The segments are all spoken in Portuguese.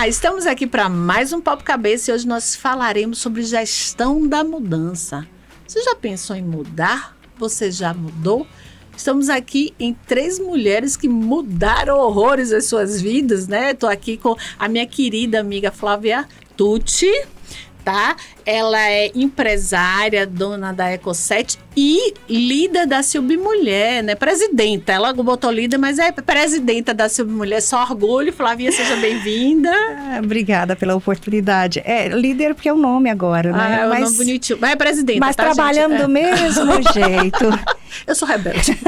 Olá, estamos aqui para mais um Papo Cabeça e hoje nós falaremos sobre gestão da mudança. Você já pensou em mudar? Você já mudou? Estamos aqui em 3 mulheres que mudaram horrores as suas vidas, né? Estou aqui com a minha querida amiga Flávia Tucci, tá? Ela é empresária, dona da Eco7 e líder da Silbi Mulher, né? Presidenta. Ela botou líder, mas é presidenta da Silbi Mulher. Só orgulho. Flavinha, seja bem-vinda. Obrigada pela oportunidade. É líder porque é o nome agora, né? É um nome bonitinho. Mas é presidenta, mas tá, trabalhando gente? Do mesmo jeito. Eu sou rebelde.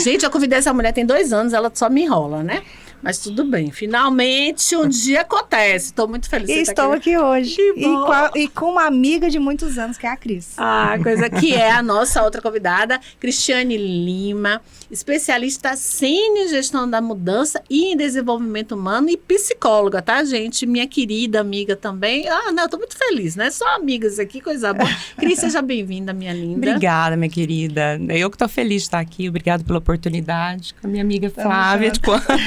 Gente, eu convidei essa mulher tem 2 anos, ela só me enrola, né? Mas tudo bem, finalmente um dia acontece. Estou muito feliz. E estou aqui hoje. E com uma amiga de muitos anos, que é a Cris. Coisa que é a nossa outra convidada, Cristiane Lima, especialista sênior em gestão da mudança e em desenvolvimento humano e psicóloga, tá, gente? Minha querida amiga também. Não, eu tô muito feliz, né? Só amigas aqui, coisa boa. Cris, seja bem-vinda, minha linda. Obrigada, minha querida. Eu que tô feliz de estar aqui. Obrigada pela oportunidade. Com a minha amiga Flávia,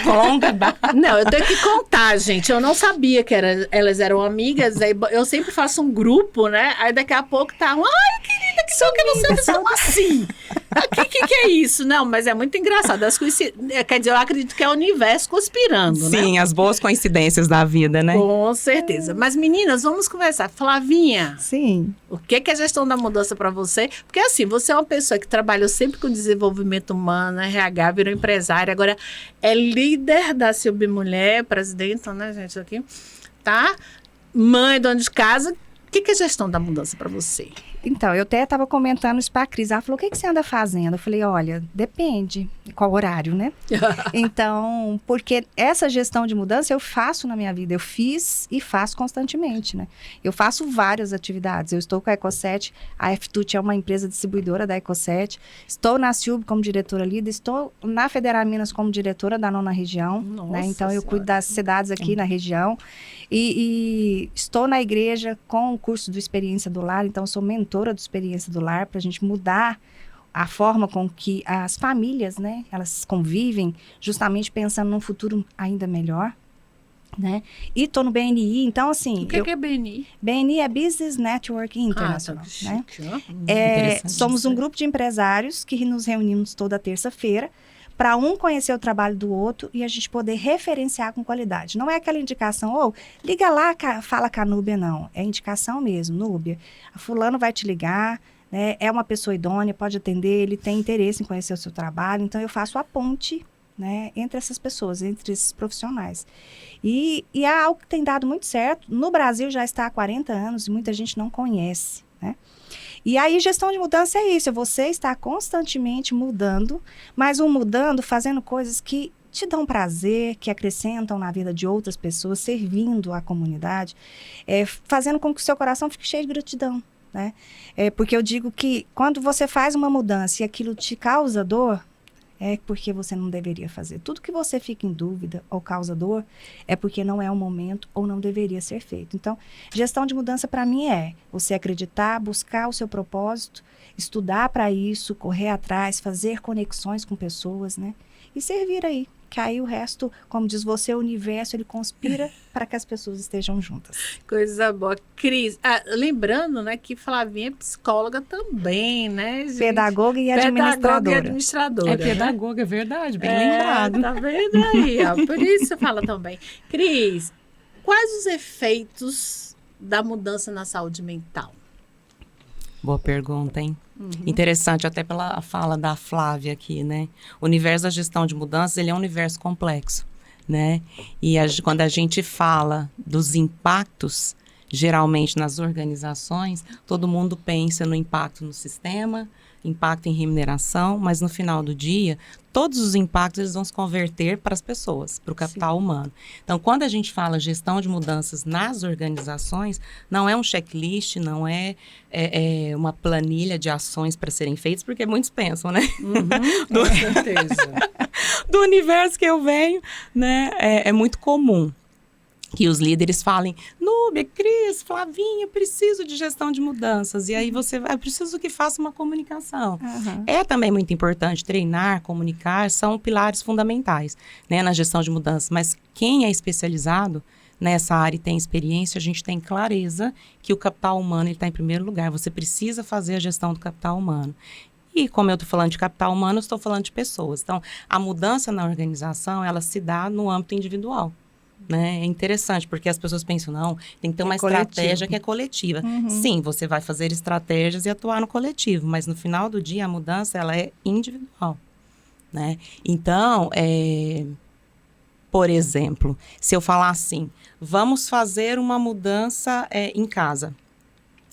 longa data. Não, eu tenho que contar, gente. Eu não sabia que elas eram amigas. Aí eu sempre faço um grupo, né? Aí daqui a pouco tá ai, querida, que sou que você são assim. Que é isso? Não, mas é muito engraçado. Quer dizer, eu acredito que é o universo conspirando, né? Sim, as boas coincidências da vida, né? Com certeza. Mas, meninas, vamos conversar. Flavinha. Sim. O que é gestão da mudança para você? Porque, assim, você é uma pessoa que trabalhou sempre com desenvolvimento humano, RH, virou empresária, agora é líder da Silbi Mulher, presidenta, né, gente, aqui, tá? Mãe, dona de casa. O que é gestão da mudança para você? Então, eu até estava comentando isso para a Cris. Ela falou, o que você anda fazendo? Eu falei, olha, depende qual horário, né? Então, porque essa gestão de mudança eu faço na minha vida. Eu fiz e faço constantemente, né? Eu faço várias atividades. Eu estou com a Eco7, a F-Tucci é uma empresa distribuidora da Eco7. Estou na Silbi como diretora líder. Estou na Federal Minas como diretora da 9ª região. Nossa, né? Então, eu senhora. cuido das cidades aqui na região. E estou na igreja com o curso do Experiência do Lar. Então, sou mentora do Experiência do Lar, para a gente mudar a forma com que as famílias, né, elas convivem, justamente pensando num futuro ainda melhor, né? E tô no BNI, então assim... O que é BNI? BNI é Business Network International, né? Somos um grupo de empresários que nos reunimos toda terça-feira para um conhecer o trabalho do outro e a gente poder referenciar com qualidade. Não é aquela indicação, liga lá, fala com a Núbia, não. É indicação mesmo, Núbia. A fulano vai te ligar, né? É uma pessoa idônea, pode atender, ele tem interesse em conhecer o seu trabalho. Então, eu faço a ponte, né, entre essas pessoas, entre esses profissionais. E é algo que tem dado muito certo. No Brasil já está há 40 anos e muita gente não conhece, né? E aí, gestão de mudança é isso, é você estar constantemente mudando, mas mudando, fazendo coisas que te dão prazer, que acrescentam na vida de outras pessoas, servindo à comunidade, fazendo com que o seu coração fique cheio de gratidão, né? Porque eu digo que quando você faz uma mudança e aquilo te causa dor, é porque você não deveria fazer. Tudo que você fica em dúvida ou causa dor é porque não é o momento ou não deveria ser feito. Então, gestão de mudança para mim é você acreditar, buscar o seu propósito, estudar para isso, correr atrás, fazer conexões com pessoas, né? E servir aí. Que aí o resto, como diz você, o universo, ele conspira para que as pessoas estejam juntas. Coisa boa. Cris, lembrando, né, que Flavinha é psicóloga também, né, gente? Pedagoga e administradora. É pedagoga, é verdade, bem lembrado. Tá vendo aí, ó, por isso fala também. Cris, quais os efeitos da mudança na saúde mental? Boa pergunta, hein? Interessante, até pela fala da Flávia aqui, né? O universo da gestão de mudanças, ele é um universo complexo, né? E quando a gente fala dos impactos, geralmente nas organizações, todo mundo pensa no impacto no sistema, impacto em remuneração, mas no final do dia, todos os impactos eles vão se converter para as pessoas, para o capital humano. Então, quando a gente fala gestão de mudanças nas organizações, não é um checklist, não é uma planilha de ações para serem feitas, porque muitos pensam, né? Com certeza. Do universo que eu venho, né? É muito comum que os líderes falem, Núbia, Cris, Flavinha, preciso de gestão de mudanças. E aí você vai, preciso que faça uma comunicação. É também muito importante treinar, comunicar, são pilares fundamentais, né, na gestão de mudanças. Mas quem é especializado nessa área e tem experiência, a gente tem clareza que o capital humano está em primeiro lugar. Você precisa fazer a gestão do capital humano. E como eu estou falando de capital humano, eu estou falando de pessoas. Então, a mudança na organização, ela se dá no âmbito individual. Né? É interessante, porque as pessoas pensam, não, tem que ter uma estratégia que é coletiva. Sim, você vai fazer estratégias e atuar no coletivo, mas no final do dia, a mudança, ela é individual. Né? Então, por exemplo, se eu falar assim, vamos fazer uma mudança em casa.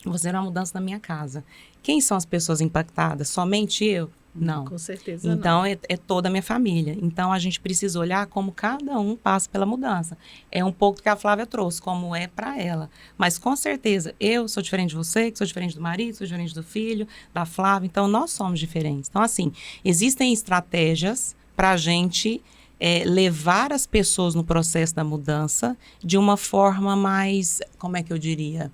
Vou fazer uma mudança na minha casa. Quem são as pessoas impactadas? Somente eu? Não. Com certeza então, não. É toda a minha família. Então, a gente precisa olhar como cada um passa pela mudança. É um pouco que a Flávia trouxe, como é para ela. Mas, com certeza, eu sou diferente de você, que sou diferente do marido, sou diferente do filho, da Flávia. Então, nós somos diferentes. Então, assim, existem estratégias para a gente levar as pessoas no processo da mudança de uma forma mais, como é que eu diria,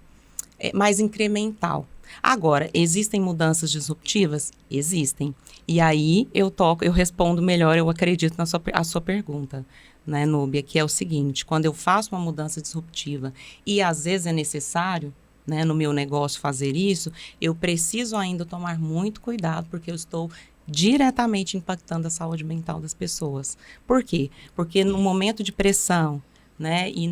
mais incremental. Agora, existem mudanças disruptivas? Existem. E aí, eu respondo melhor, eu acredito, a sua pergunta, né, Núbia, que é o seguinte, quando eu faço uma mudança disruptiva e às vezes é necessário, né, no meu negócio fazer isso, eu preciso ainda tomar muito cuidado, porque eu estou diretamente impactando a saúde mental das pessoas. Por quê? Porque no momento de pressão, né, e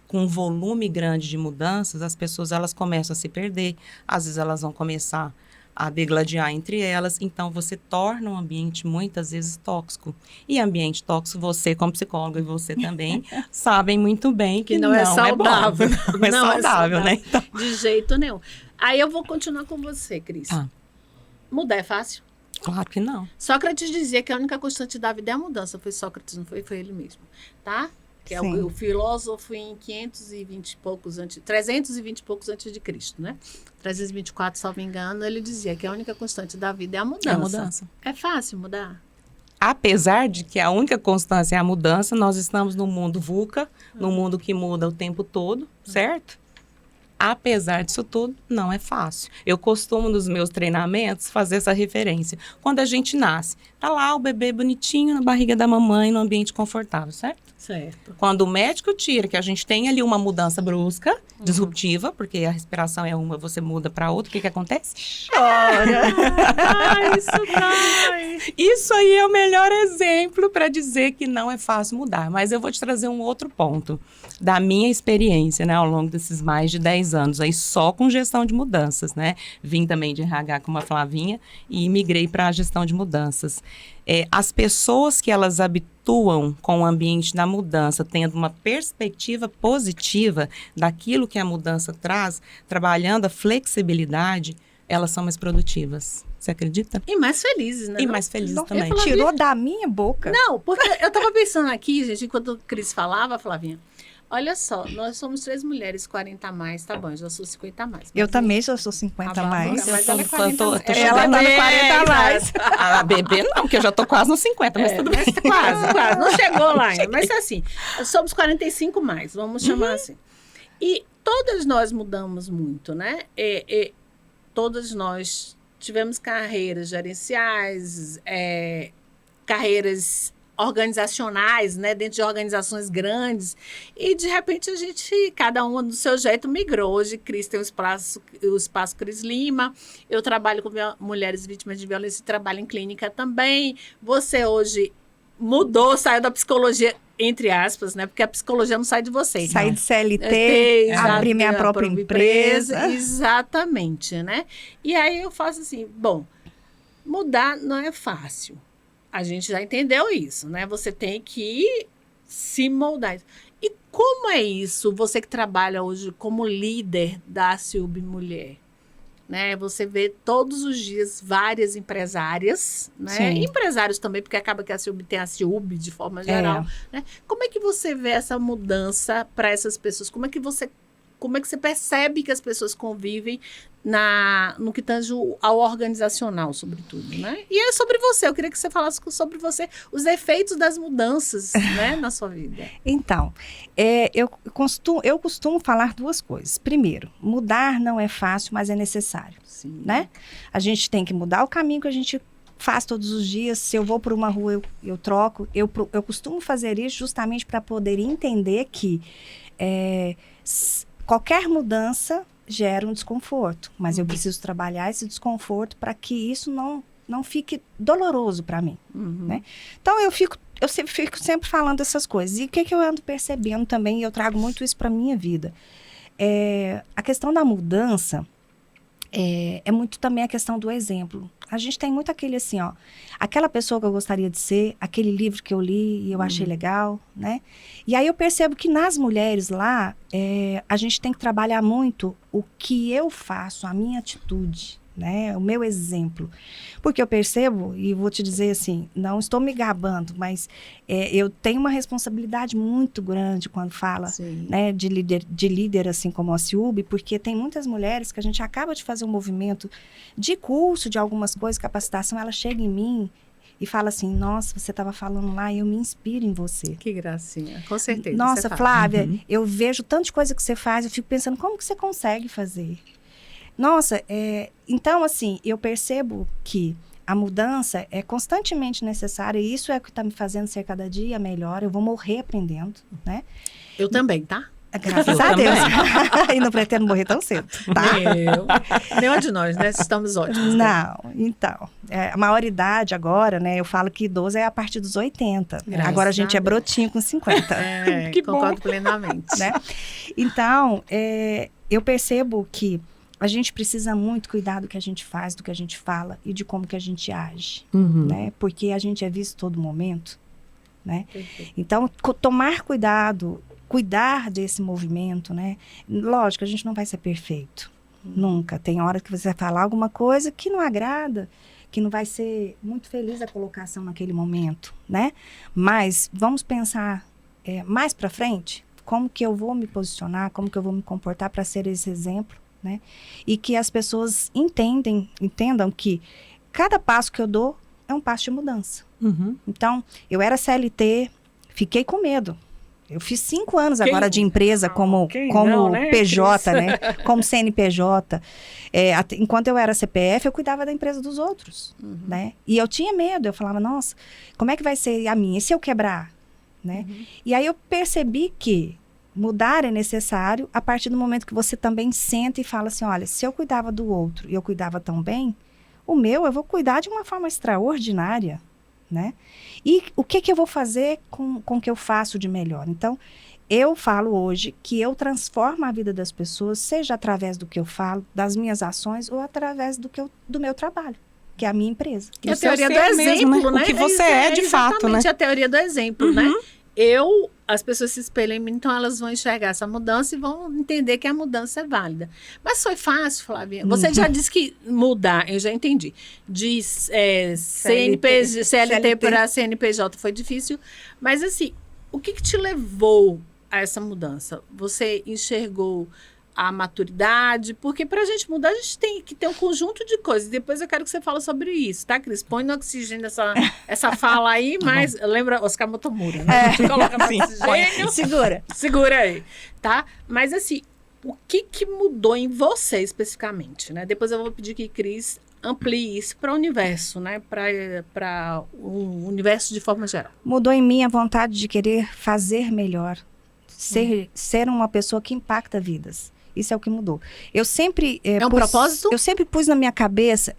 com um volume grande de mudanças, as pessoas elas começam a se perder, às vezes elas vão começar a degladiar entre elas, então você torna um ambiente muitas vezes tóxico. E ambiente tóxico, você como psicóloga e você também sabem muito bem que não é saudável. Não é saudável, né? Então... De jeito nenhum. Aí eu vou continuar com você, Cris. Mudar é fácil? Claro que não. Sócrates dizia que a única constante da vida é a mudança. Foi Sócrates, não foi? Foi ele mesmo, tá? Que é o filósofo em 320 e poucos antes de Cristo, né? 324, salvo engano, ele dizia que a única constante da vida é a mudança. É a mudança. É fácil mudar? Apesar de que a única constância é a mudança, nós estamos no mundo VUCA, no mundo que muda o tempo todo, certo? Apesar disso tudo, não é fácil. Eu costumo, nos meus treinamentos, fazer essa referência. Quando a gente nasce, tá lá o bebê bonitinho na barriga da mamãe, no ambiente confortável, certo? Certo. Quando o médico tira, que a gente tem ali uma mudança brusca, disruptiva, porque a respiração é uma, você muda para outra, o que acontece? Chora! Isso dói! Isso aí é o melhor exemplo para dizer que não é fácil mudar. Mas eu vou te trazer um outro ponto da minha experiência, né, ao longo desses mais de 10 anos, aí só com gestão de mudanças, né? Vim também de RH com uma Flavinha e migrei para a gestão de mudanças. As pessoas que elas habituam com o ambiente da mudança, tendo uma perspectiva positiva daquilo que a mudança traz, trabalhando a flexibilidade, elas são mais produtivas. Você acredita? E mais felizes, né? E mais felizes também. Tirou da minha boca. Não, porque eu tava pensando aqui, gente, enquanto o Cris falava, Flavinha, olha só, nós somos 3 mulheres, 40 a mais, tá bom, eu já sou 50 a mais. Eu também já sou 50 a mais. Mas ela é 40 ela tá no 40 a mais. A bebê não, porque eu já tô quase nos 50, mas tudo bem. Quase, não chegou lá ainda. Mas assim, somos 45 mais, vamos chamar assim. E todas nós mudamos muito, né? Todas nós tivemos carreiras gerenciais, carreiras organizacionais, né, dentro de organizações grandes, e de repente a gente, cada uma do seu jeito, migrou. Hoje Cris tem o espaço Cris Lima, eu trabalho com mulheres vítimas de violência e trabalho em clínica também. Você hoje mudou, saiu da psicologia, entre aspas, né, porque a psicologia não sai de você. Saí de CLT, abri minha própria empresa. Exatamente, né? E aí eu faço assim, bom, mudar não é fácil. A gente já entendeu isso, né? Você tem que se moldar. E como é isso? Você que trabalha hoje como líder da CIUB Mulher, né? Você vê todos os dias várias empresárias, né? Sim. Empresários também, porque acaba que a CIUB tem a CIUB de forma geral, né? Como é que você vê essa mudança para essas pessoas? Como é que você percebe que as pessoas convivem no que tange ao organizacional, sobretudo, né? E é sobre você, eu queria que você falasse sobre você, os efeitos das mudanças, né, na sua vida. Então, eu costumo falar 2 coisas. Primeiro, mudar não é fácil, mas é necessário. Sim. Né? A gente tem que mudar o caminho que a gente faço todos os dias. Se eu vou por uma rua, eu troco. Eu costumo fazer isso justamente para poder entender que qualquer mudança gera um desconforto. Mas eu preciso trabalhar esse desconforto para que isso não fique doloroso para mim. Né? Então, eu fico sempre falando essas coisas. E o que eu ando percebendo também, e eu trago muito isso para a minha vida, a questão da mudança é muito também a questão do exemplo. A gente tem muito aquele assim, ó, aquela pessoa que eu gostaria de ser, aquele livro que eu li e eu achei legal, né? E aí eu percebo que nas mulheres lá, a gente tem que trabalhar muito o que eu faço, a minha atitude, né? O meu exemplo. Porque eu percebo, e vou te dizer assim, não estou me gabando, mas eu tenho uma responsabilidade muito grande quando fala, né, de líder assim como a Ciúbe, porque tem muitas mulheres que a gente acaba de fazer um movimento de curso, de algumas coisas, capacitação, ela chega em mim e fala assim, nossa, você estava falando lá e eu me inspiro em você. Que gracinha, com certeza. Nossa, Flávia, eu vejo tanta coisa que você faz, eu fico pensando, como que você consegue fazer? Nossa, então, assim, eu percebo que a mudança é constantemente necessária e isso é o que está me fazendo ser cada dia melhor. Eu vou morrer aprendendo, né? Eu também, tá? Graças a Deus. E não pretendo morrer tão cedo, tá? Nenhum de nós, né? Estamos ótimos. Não, então. A maioridade agora, né? Eu falo que idoso é a partir dos 80. Graças agora a gente é brotinho com 50. Que concordo plenamente. Né? Então, eu percebo que a gente precisa muito cuidar do que a gente faz, do que a gente fala e de como que a gente age, né? Porque a gente é visto todo momento, né? Então, tomar cuidado, cuidar desse movimento, né? Lógico, a gente não vai ser perfeito, nunca. Tem hora que você vai falar alguma coisa que não agrada, que não vai ser muito feliz a colocação naquele momento, né? Mas vamos pensar mais para frente, como que eu vou me posicionar, como que eu vou me comportar para ser esse exemplo, né? E que as pessoas entendam que cada passo que eu dou é um passo de mudança. Então, eu era CLT, fiquei com medo. Eu fiz 5 anos agora de empresa como né? PJ, né? Como CNPJ. Enquanto eu era CPF, eu cuidava da empresa dos outros, né? E eu tinha medo, eu falava, nossa, como é que vai ser a minha? E se eu quebrar? Né? E aí eu percebi que mudar é necessário a partir do momento que você também senta e fala assim, olha, se eu cuidava do outro e eu cuidava tão bem, o meu eu vou cuidar de uma forma extraordinária, né? E o que eu vou fazer com o que eu faço de melhor? Então, eu falo hoje que eu transformo a vida das pessoas, seja através do que eu falo, das minhas ações ou através do meu trabalho, que é a minha empresa. Que é a teoria do exemplo, mesmo, né? O que você é de fato, né? Exatamente a teoria do exemplo, né? As pessoas se espelham em mim, então elas vão enxergar essa mudança e vão entender que a mudança é válida. Mas foi fácil, Flavinha? Você já disse que mudar, eu já entendi, de CLT para CNPJ foi difícil, mas assim, o que te levou a essa mudança? Você enxergou a maturidade? Porque para a gente mudar, a gente tem que ter um conjunto de coisas. Depois eu quero que você fale sobre isso, tá, Cris? Põe no oxigênio essa fala aí, mas lembra Oscar Motomura, né? A gente coloca no oxigênio. Segura aí, tá? Mas assim, o que mudou em você especificamente, né? Depois eu vou pedir que Cris amplie isso para o universo, né? Para o universo de forma geral. Mudou em mim a vontade de querer fazer melhor. Ser uma pessoa que impacta vidas. Isso é o que mudou. Eu sempre... um propósito? Eu sempre pus na minha cabeça...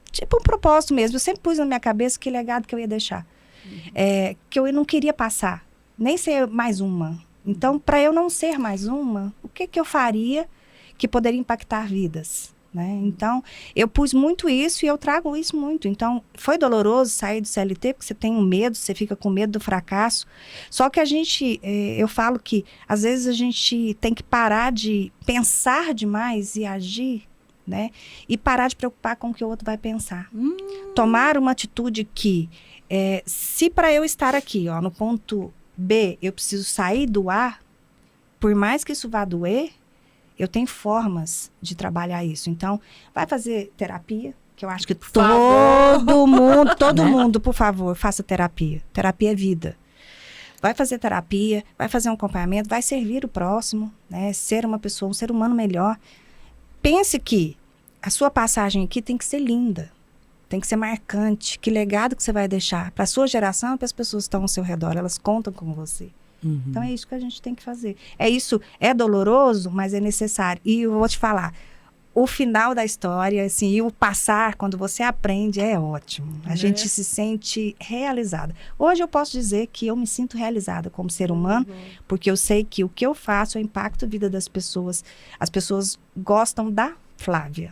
tipo um propósito mesmo. Eu sempre pus na minha cabeça que legado que eu ia deixar. Que eu não queria passar. Nem ser mais uma. Então, para eu não ser mais uma, o que eu faria que poderia impactar vidas? Né? Então, eu pus muito isso e eu trago isso muito. Então, foi doloroso sair do CLT, porque você tem um medo, você fica com medo do fracasso. Só que eu falo que, às vezes, a gente tem que parar de pensar demais e agir, né? E parar de preocupar com o que o outro vai pensar. Tomar uma atitude que, se para eu estar aqui, ó, no ponto B, eu preciso sair do A, por mais que isso vá doer, eu tenho formas de trabalhar isso. Então, vai fazer terapia, que eu acho que todo mundo, por favor, faça terapia. Terapia é vida. Vai fazer terapia, vai fazer um acompanhamento, vai servir o próximo, né? Ser uma pessoa, um ser humano melhor. Pense que a sua passagem aqui tem que ser linda. tem que ser marcante. Que legado que você vai deixar para a sua geração e para as pessoas que estão ao seu redor. Elas contam com você. Então, é isso que a gente tem que fazer. É doloroso, mas é necessário. E eu vou te falar, o final da história, assim, e o passar, quando você aprende, é ótimo. A gente se sente realizada. Hoje eu posso dizer que eu me sinto realizada como ser humano, porque eu sei que o que eu faço, eu impacto a vida das pessoas. As pessoas gostam da Flávia.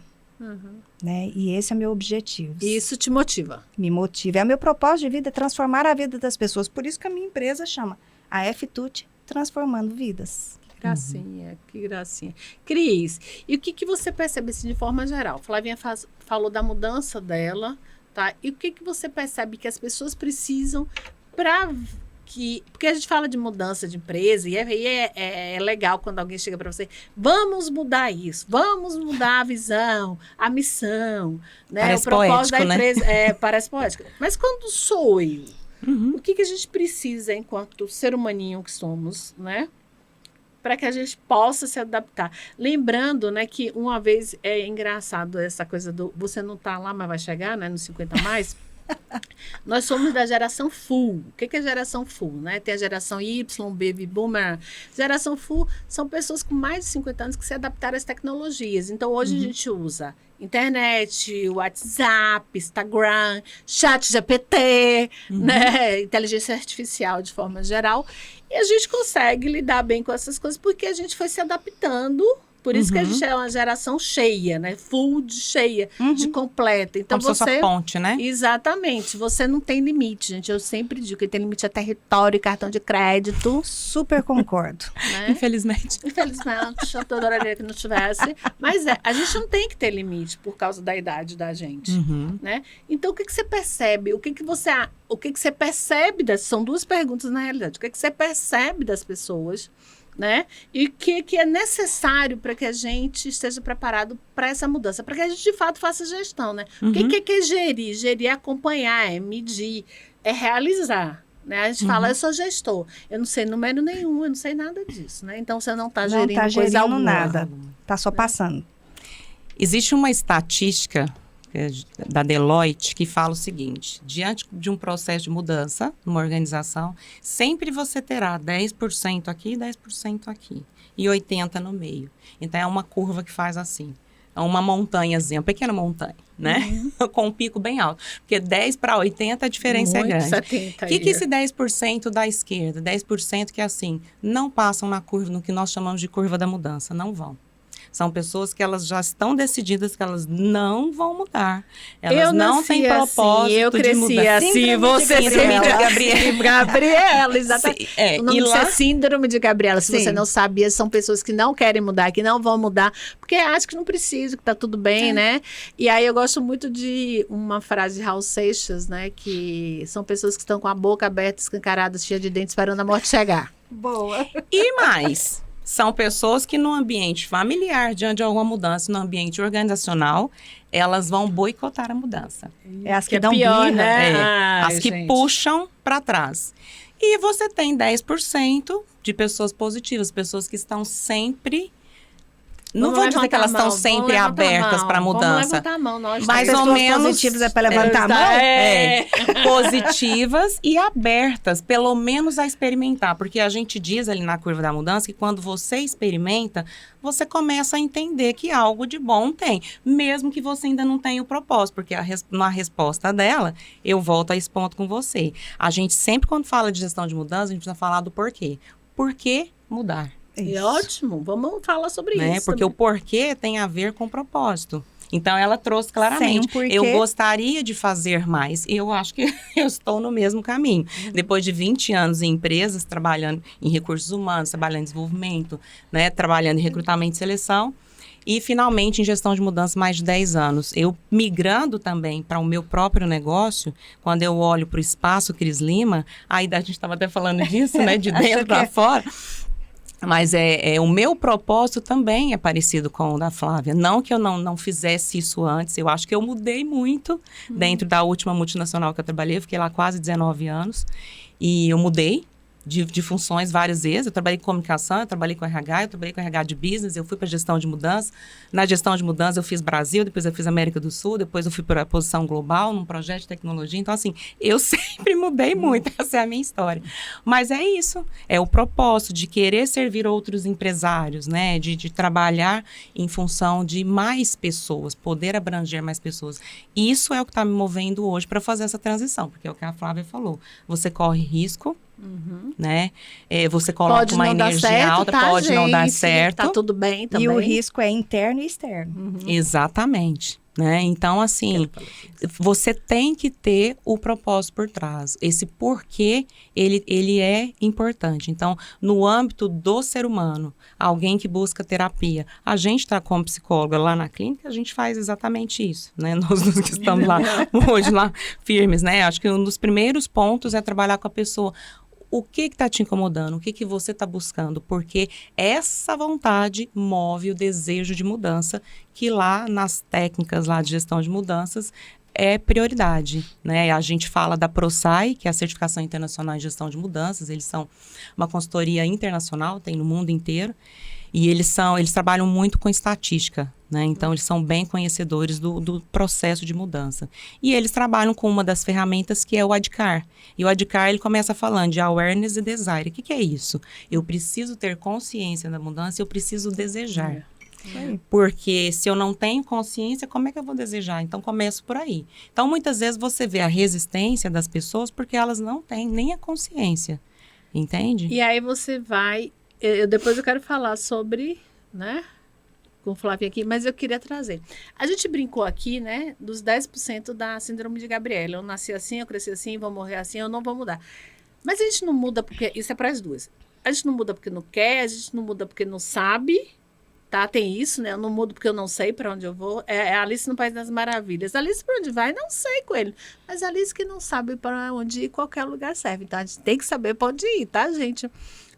Né? E esse é meu objetivo. E isso te motiva? Me motiva. É o meu propósito de vida, é transformar a vida das pessoas. Por isso que a minha empresa chama a F-Tut Transformando Vidas. Que gracinha, que gracinha. Cris, e o que você percebe assim, de forma geral? Flavinha falou da mudança dela, tá? E o que você percebe que as pessoas precisam para que... Porque a gente fala de mudança de empresa e é legal quando alguém chega para você, vamos mudar isso, vamos mudar a visão, a missão, né? Parece o propósito poético, da empresa. Parece poético. Mas quando sou eu? O que a gente precisa, enquanto ser humaninho que somos, né? Para que a gente possa se adaptar. Lembrando, né, que uma vez é engraçado essa coisa do você não tá lá, mas vai chegar, né, nos 50 mais. Nós somos da geração full. O que é geração full, né? Tem a geração Y, Baby Boomer. Geração full são pessoas com mais de 50 anos que se adaptaram às tecnologias. Então, hoje a gente usa internet, WhatsApp, Instagram, ChatGPT, né? Inteligência artificial de forma geral. E a gente consegue lidar bem com essas coisas porque a gente foi se adaptando. Por isso que a gente é uma geração cheia, né? Full de cheia, de completa. Então como se fosse a ponte, né? Exatamente. Você não tem limite, gente. Eu sempre digo que tem limite a território e cartão de crédito. Super concordo. Né? Infelizmente. Infelizmente, eu adoraria que não tivesse. Mas a gente não tem que ter limite por causa da idade da gente. Né? Então, o que você percebe? O que você percebe são duas perguntas na realidade. O que você percebe das pessoas, né? E o que é necessário para que a gente esteja preparado para essa mudança, para que a gente de fato faça gestão, né? O que é gerir? Gerir é acompanhar, é medir, é realizar. Né? A gente fala, eu sou gestor, eu não sei número nenhum, eu não sei nada disso, né? Então você não está gerindo coisa alguma. Nada, está só passando. Existe uma estatística da Deloitte que fala o seguinte: diante de um processo de mudança numa organização, sempre você terá 10% aqui e 10% aqui, e 80% no meio. Então é uma curva que faz assim, é uma montanhazinha, uma pequena montanha, né? Com um pico bem alto, porque 10 para 80 a diferença é grande. 70 O que esse 10% da esquerda, 10% que é assim, não passam na curva, no que nós chamamos de curva da mudança, não vão. São pessoas que elas já estão decididas que elas não vão mudar. Elas não têm propósito eu cresci de mudar. Assim, você síndrome de Gabriela, exatamente. O nome disso é síndrome de Gabriela. Se você não sabia, são pessoas que não querem mudar, que não vão mudar, porque acham que não precisa, que tá tudo bem, né? E aí eu gosto muito de uma frase de Raul Seixas, né? Que são pessoas que estão com a boca aberta, escancarada, cheia de dentes, esperando a morte chegar. Boa. E mais... São pessoas que no ambiente familiar, diante de alguma mudança, no ambiente organizacional, elas vão boicotar a mudança. É as que dão pior, birra, né? As que puxam para trás. E você tem 10% de pessoas positivas, pessoas que estão sempre... Não vou dizer que elas estão sempre abertas para a mudança. Vamos levantar a mão, nós mais ou menos positivas é para levantar a mão? Positivas e abertas, pelo menos a experimentar. Porque a gente diz ali na curva da mudança que quando você experimenta, você começa a entender que algo de bom tem. Mesmo que você ainda não tenha o propósito. Porque na resposta dela, eu volto a esse ponto com você. A gente sempre, quando fala de gestão de mudança, a gente precisa falar do porquê. Por que mudar? É ótimo, vamos falar sobre isso. Porque o porquê tem a ver com o propósito. Então, ela trouxe claramente, eu gostaria de fazer mais. E eu acho que eu estou no mesmo caminho. Depois de 20 anos em empresas, trabalhando em recursos humanos, trabalhando em desenvolvimento, né, trabalhando em recrutamento e seleção. E, finalmente, em gestão de mudança, mais de 10 anos. Eu migrando também para o meu próprio negócio, quando eu olho para o espaço Cris Lima, aí a gente estava até falando disso, né, de dentro para fora. Mas o meu propósito também é parecido com o da Flávia. Não que eu não fizesse isso antes. Eu acho que eu mudei muito dentro da última multinacional que eu trabalhei. Eu fiquei lá quase 19 anos. E eu mudei, de funções várias vezes. Eu trabalhei com comunicação, eu trabalhei com RH, eu trabalhei com RH de business, eu fui para gestão de mudança. Na gestão de mudança eu fiz Brasil, depois eu fiz América do Sul, depois eu fui para a posição global, num projeto de tecnologia. Então, assim, eu sempre mudei muito, essa é a minha história. Mas é isso, é o propósito de querer servir outros empresários, né? De trabalhar em função de mais pessoas, poder abranger mais pessoas. Isso é o que está me movendo hoje para fazer essa transição, porque é o que a Flávia falou. Você corre risco, né? Você coloca pode uma energia alta, pode gente, não dar certo. Tá tudo bem também. E o risco é interno e externo. Exatamente. Né? Então, assim, você tem que ter o propósito por trás. Esse porquê, ele é importante. Então, no âmbito do ser humano, alguém que busca terapia, a gente está como psicóloga lá na clínica, a gente faz exatamente isso, né? Nós que estamos lá hoje, lá firmes, né? Acho que um dos primeiros pontos é trabalhar com a pessoa. O que está te incomodando? O que você está buscando? Porque essa vontade move o desejo de mudança, que lá nas técnicas lá de gestão de mudanças é prioridade, né? A gente fala da ProSci, que é a Certificação Internacional em Gestão de Mudanças. Eles são uma consultoria internacional, tem no mundo inteiro. E eles trabalham muito com estatística, né? Então, eles são bem conhecedores do processo de mudança. E eles trabalham com uma das ferramentas que é o ADKAR. E o ADKAR, ele começa falando de awareness e desire. O que é isso? Eu preciso ter consciência da mudança, eu preciso desejar. Porque se eu não tenho consciência, como é que eu vou desejar? Então, começo por aí. Então, muitas vezes você vê a resistência das pessoas porque elas não têm nem a consciência. Entende? E aí você vai... depois eu quero falar sobre, né, com o Flávio aqui, mas eu queria trazer. A gente brincou aqui, né, dos 10% da síndrome de Gabriela. Eu nasci assim, eu cresci assim, vou morrer assim, eu não vou mudar. Mas a gente não muda porque... Isso é para as duas. A gente não muda porque não quer, a gente não muda porque não sabe, tá? Tem isso, né? Eu não mudo porque eu não sei para onde eu vou. É Alice no País das Maravilhas. Alice para onde vai? Não sei, coelho. Mas Alice que não sabe para onde ir, qualquer lugar serve. Então, a gente tem que saber para onde ir, tá, gente?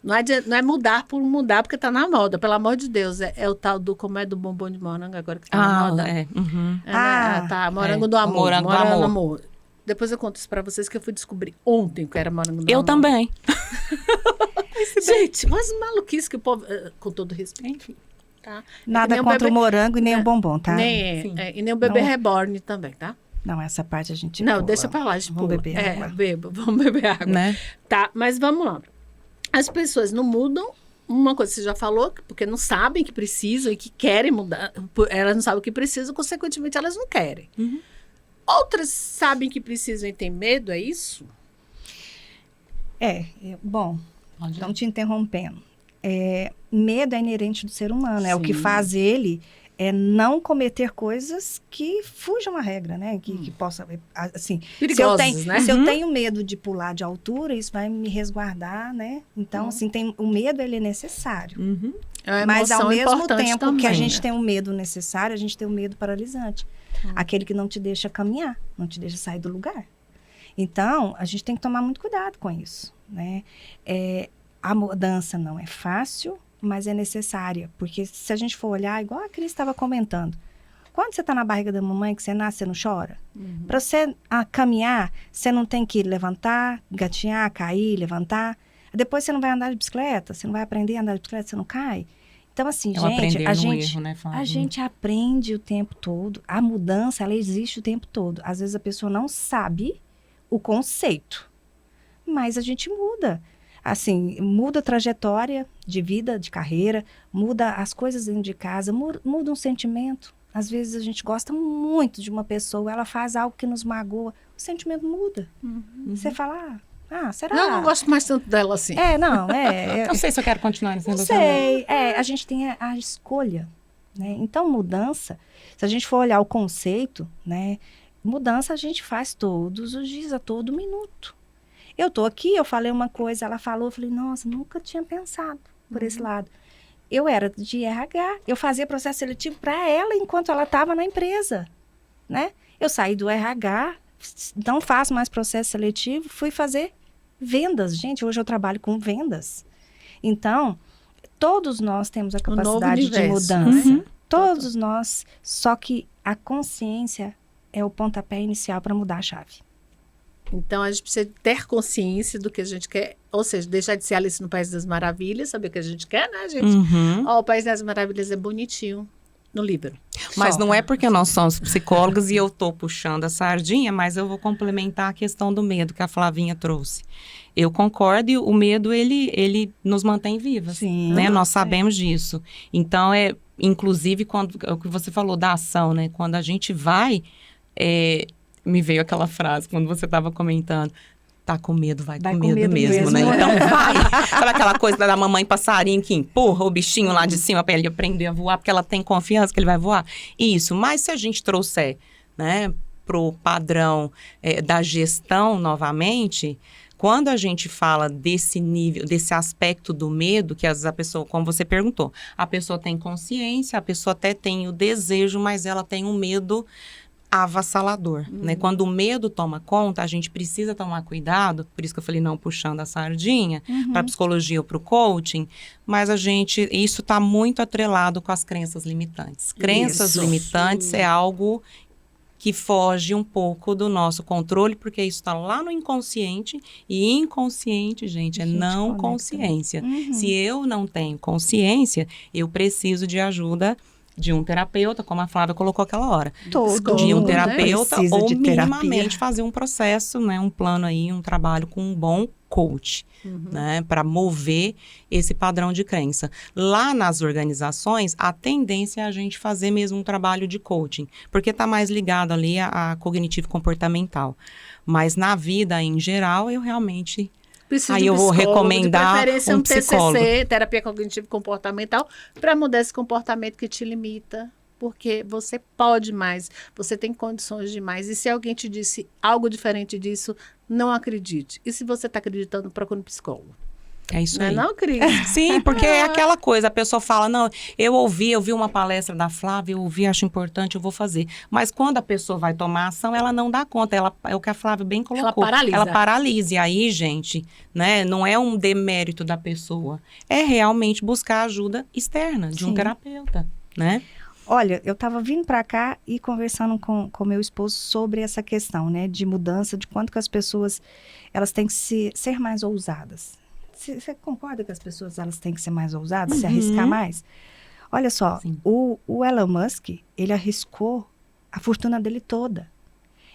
Não é mudar por mudar, porque tá na moda, pelo amor de Deus. É o tal do, como é do bombom de morango agora que tá na moda? Tá, morango do amor. Morango do amor. Depois eu conto isso pra vocês, que eu fui descobrir ontem que era morango do amor. Eu também. Gente, mas maluquice que o povo, com todo respeito, enfim. Tá? Nada contra o morango e nem o bombom, tá? E nem o bebê reborn também, tá? Não, essa parte a gente Não, pula. deixa pra lá, a gente vamos pula. beber água. Vamos beber água. Né? Tá, mas vamos lá. As pessoas não mudam, uma coisa que você já falou, porque não sabem que precisam e que querem mudar. Elas não sabem o que precisam, consequentemente elas não querem. Outras sabem que precisam e têm medo, é isso? Bom, não te interrompendo. Medo é inerente do ser humano, é o que faz ele não cometer coisas que fujam à regra, né? Que possa, assim... Perigosas, né? Se eu tenho medo de pular de altura, isso vai me resguardar, né? Então, assim, o medo, ele é necessário. Mas, ao mesmo tempo também, que a gente tem um medo necessário, a gente tem um medo paralisante. Aquele que não te deixa caminhar, não te deixa sair do lugar. Então, a gente tem que tomar muito cuidado com isso, né? A mudança não é fácil, mas é necessária. Porque se a gente for olhar, igual a Cris estava comentando, quando você está na barriga da mamãe, que você nasce, você não chora? Para você caminhar, você não tem que levantar, gatinhar, cair, levantar. Depois você não vai andar de bicicleta, você não vai aprender a andar de bicicleta, você não cai. Então, assim, a gente aprende o tempo todo. A mudança, ela existe o tempo todo. Às vezes a pessoa não sabe o conceito, mas a gente muda. Assim, muda a trajetória de vida, de carreira, muda as coisas dentro de casa, muda um sentimento. Às vezes a gente gosta muito de uma pessoa, ela faz algo que nos magoa, o sentimento muda. Você fala, será? Não gosto mais tanto dela assim. Não sei se eu quero continuar nesse relacionamento. Não sei, a gente tem a escolha, né? Então, mudança, se a gente for olhar o conceito, né? Mudança a gente faz todos os dias, a todo minuto. Eu tô aqui, eu falei uma coisa, ela falou, eu falei, nossa, nunca tinha pensado por esse lado. Eu era de RH, eu fazia processo seletivo para ela enquanto ela estava na empresa, né? Eu saí do RH, não faço mais processo seletivo, fui fazer vendas. Gente, hoje eu trabalho com vendas. Então, todos nós temos a capacidade de mudança. Todos nós, só que a consciência é o pontapé inicial para mudar a chave. Então, a gente precisa ter consciência do que a gente quer, ou seja, deixar de ser Alice no País das Maravilhas, saber o que a gente quer, né, gente? O País das Maravilhas é bonitinho no livro. Mas não é porque nós somos psicólogos e eu tô puxando a sardinha, mas eu vou complementar a questão do medo que a Flavinha trouxe. Eu concordo e o medo, ele nos mantém vivas, Sim, né? Nós sabemos disso. Então, inclusive, quando o que você falou da ação, né? Quando a gente vai... me veio aquela frase, quando você estava comentando, tá com medo, vai com medo mesmo, né? Então vai. Sabe aquela coisa da mamãe passarinho que empurra o bichinho lá de cima para ele aprender a voar, porque ela tem confiança que ele vai voar? Isso, mas se a gente trouxer, né, pro padrão da gestão novamente, quando a gente fala desse nível, desse aspecto do medo, que às vezes a pessoa, como você perguntou, a pessoa tem consciência, a pessoa até tem o desejo, mas ela tem um medo avassalador, né? Quando o medo toma conta, a gente precisa tomar cuidado, por isso que eu falei não puxando a sardinha, para a psicologia ou para o coaching, mas isso está muito atrelado com as crenças limitantes. Crenças limitantes é algo que foge um pouco do nosso controle, porque isso está lá no inconsciente, e inconsciente, gente, é não consciência. Se eu não tenho consciência, eu preciso de ajuda de um terapeuta, como a Flávia colocou aquela hora. De um terapeuta, né? Ou minimamente fazer um processo, né? Um plano aí, um trabalho com um bom coach, né? Para mover esse padrão de crença. Lá nas organizações, a tendência é a gente fazer mesmo um trabalho de coaching, porque está mais ligado ali a cognitivo comportamental. Mas na vida, em geral, eu realmente... Aí eu vou recomendar de preferência um psicólogo. TCC, terapia cognitivo comportamental, para mudar esse comportamento que te limita, porque você pode mais, você tem condições de mais. E se alguém te disse algo diferente disso, não acredite. E se você está acreditando, procure um psicólogo. É isso aí. Não, Cris? Sim, porque é aquela coisa, a pessoa fala, não, eu vi uma palestra da Flávia, eu ouvi, acho importante, eu vou fazer. Mas quando a pessoa vai tomar ação, ela não dá conta, é o que a Flávia bem colocou. Ela paralisa. E aí, gente, né, não é um demérito da pessoa, é realmente buscar ajuda externa, de um terapeuta, né? Olha, eu estava vindo para cá e conversando com meu esposo sobre essa questão, né, de mudança, de quanto que as pessoas, elas têm que ser mais ousadas. Você concorda que as pessoas elas têm que ser mais ousadas, se arriscar mais? Olha só, o Elon Musk, ele arriscou a fortuna dele toda.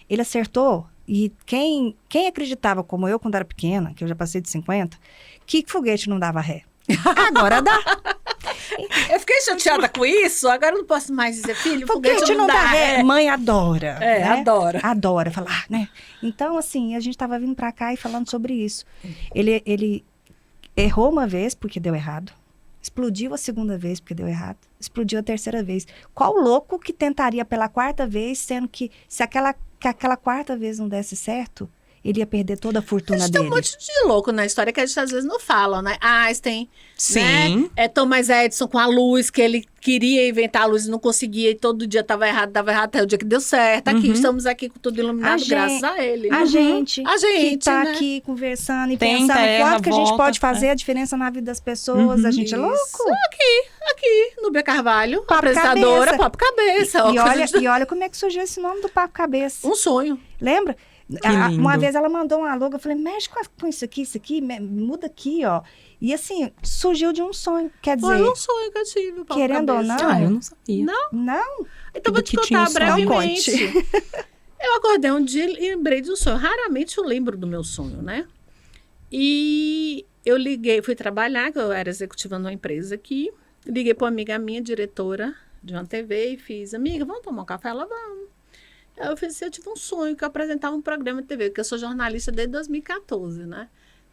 Ele acertou, e quem acreditava, como eu quando era pequena, que eu já passei de 50, que foguete não dava ré. Agora dá. Eu fiquei chateada com isso, agora eu não posso mais dizer, filho, foguete não dá ré. Mãe adora. Né? Adora. Adora falar, né? Então, assim, a gente estava vindo para cá e falando sobre isso. Ele errou uma vez porque deu errado. Explodiu a segunda vez porque deu errado. Explodiu a terceira vez. Qual louco que tentaria pela quarta vez, sendo que se aquela quarta vez não desse certo, ele ia perder toda a fortuna dele. Tem um monte de louco na história que a gente às vezes não fala, né? Einstein, né? Thomas Edison com a luz, que ele queria inventar a luz e não conseguia, e todo dia dava errado, até o dia que deu certo. Aqui, estamos aqui com tudo iluminado graças a ele. A gente que tá, né, aqui conversando e pensando quanto que a gente pode fazer a diferença na vida das pessoas. A gente é louco. Aqui, Núbia Carvalho, apresentadora, Papo Cabeça. E olha como é que surgiu esse nome do Papo Cabeça. Um sonho. Lembra? Uma vez ela mandou uma logo, eu falei, mexe com isso aqui, muda aqui, ó. E assim, surgiu de um sonho, quer dizer... Foi um sonho que eu tive, Papo querendo Cabeça. ou não... eu não sabia. Não? Então vou te contar brevemente. Eu acordei um dia e lembrei de um sonho. Raramente eu lembro do meu sonho, né? E eu fui trabalhar, que eu era executiva numa empresa aqui. Liguei para uma amiga minha, diretora de uma TV, e fiz, amiga, vamos tomar um café? Ela, vamos. Eu fiz assim, eu tive um sonho que eu apresentava um programa de TV, porque eu sou jornalista desde 2014, né?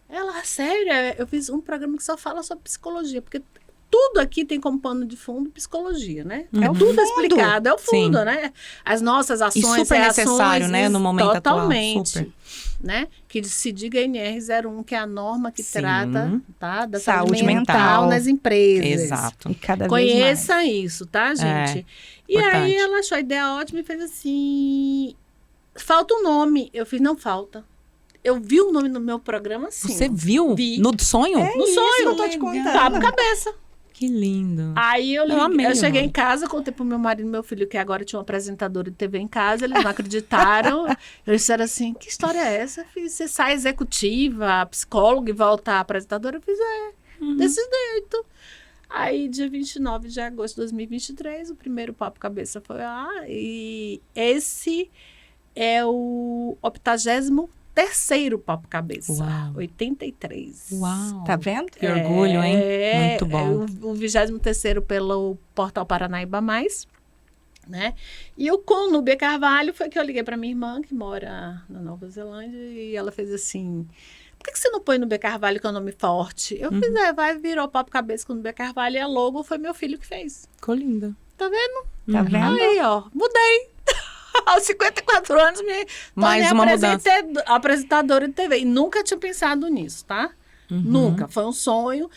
Ela, sério, eu fiz um programa que só fala sobre psicologia, porque tudo aqui tem como pano de fundo psicologia, né? É tudo explicado, é o fundo, né? As nossas ações, e super necessário, né, no momento totalmente, atual, né? Que se diga NR01, que é a norma que trata, tá, da saúde mental nas empresas. Exato. E cada Conheça vez mais. Isso, tá, gente? E importante. aí ela achou a ideia ótima e fez assim, falta um nome. Eu fiz, não falta. Eu vi o nome no meu programa, sim. Você viu? Vi. No sonho? É no isso sonho. que eu tô te contando. Papo Cabeça. Que lindo. Aí eu amei, cheguei em casa, contei pro meu marido e meu filho que agora tinha um apresentador de TV em casa, eles não acreditaram. Eles disseram assim, que história é essa, filho? Você sai executiva, psicóloga e volta apresentadora? Eu fiz, desse jeito. Aí, dia 29 de agosto de 2023, o primeiro Papo Cabeça foi lá. E esse é o 83º Papo Cabeça. Uau. 83. Uau. Tá vendo? Que orgulho, hein? Muito bom. O 23º pelo Portal Paranaíba Mais, né? E o com Núbia Carvalho foi que eu liguei para minha irmã, que mora na Nova Zelândia, e ela fez assim... Por que você não põe Núbia Carvalho, que é um nome forte? Eu fiz, virou Papo Cabeça com Núbia Carvalho, e a logo foi meu filho que fez. Ficou linda. Tá vendo? Tá vendo? Aí, ó, mudei. Aos 54 anos, me Mais uma mudança. apresentadora de TV. E nunca tinha pensado nisso, tá? Nunca. Foi um sonho.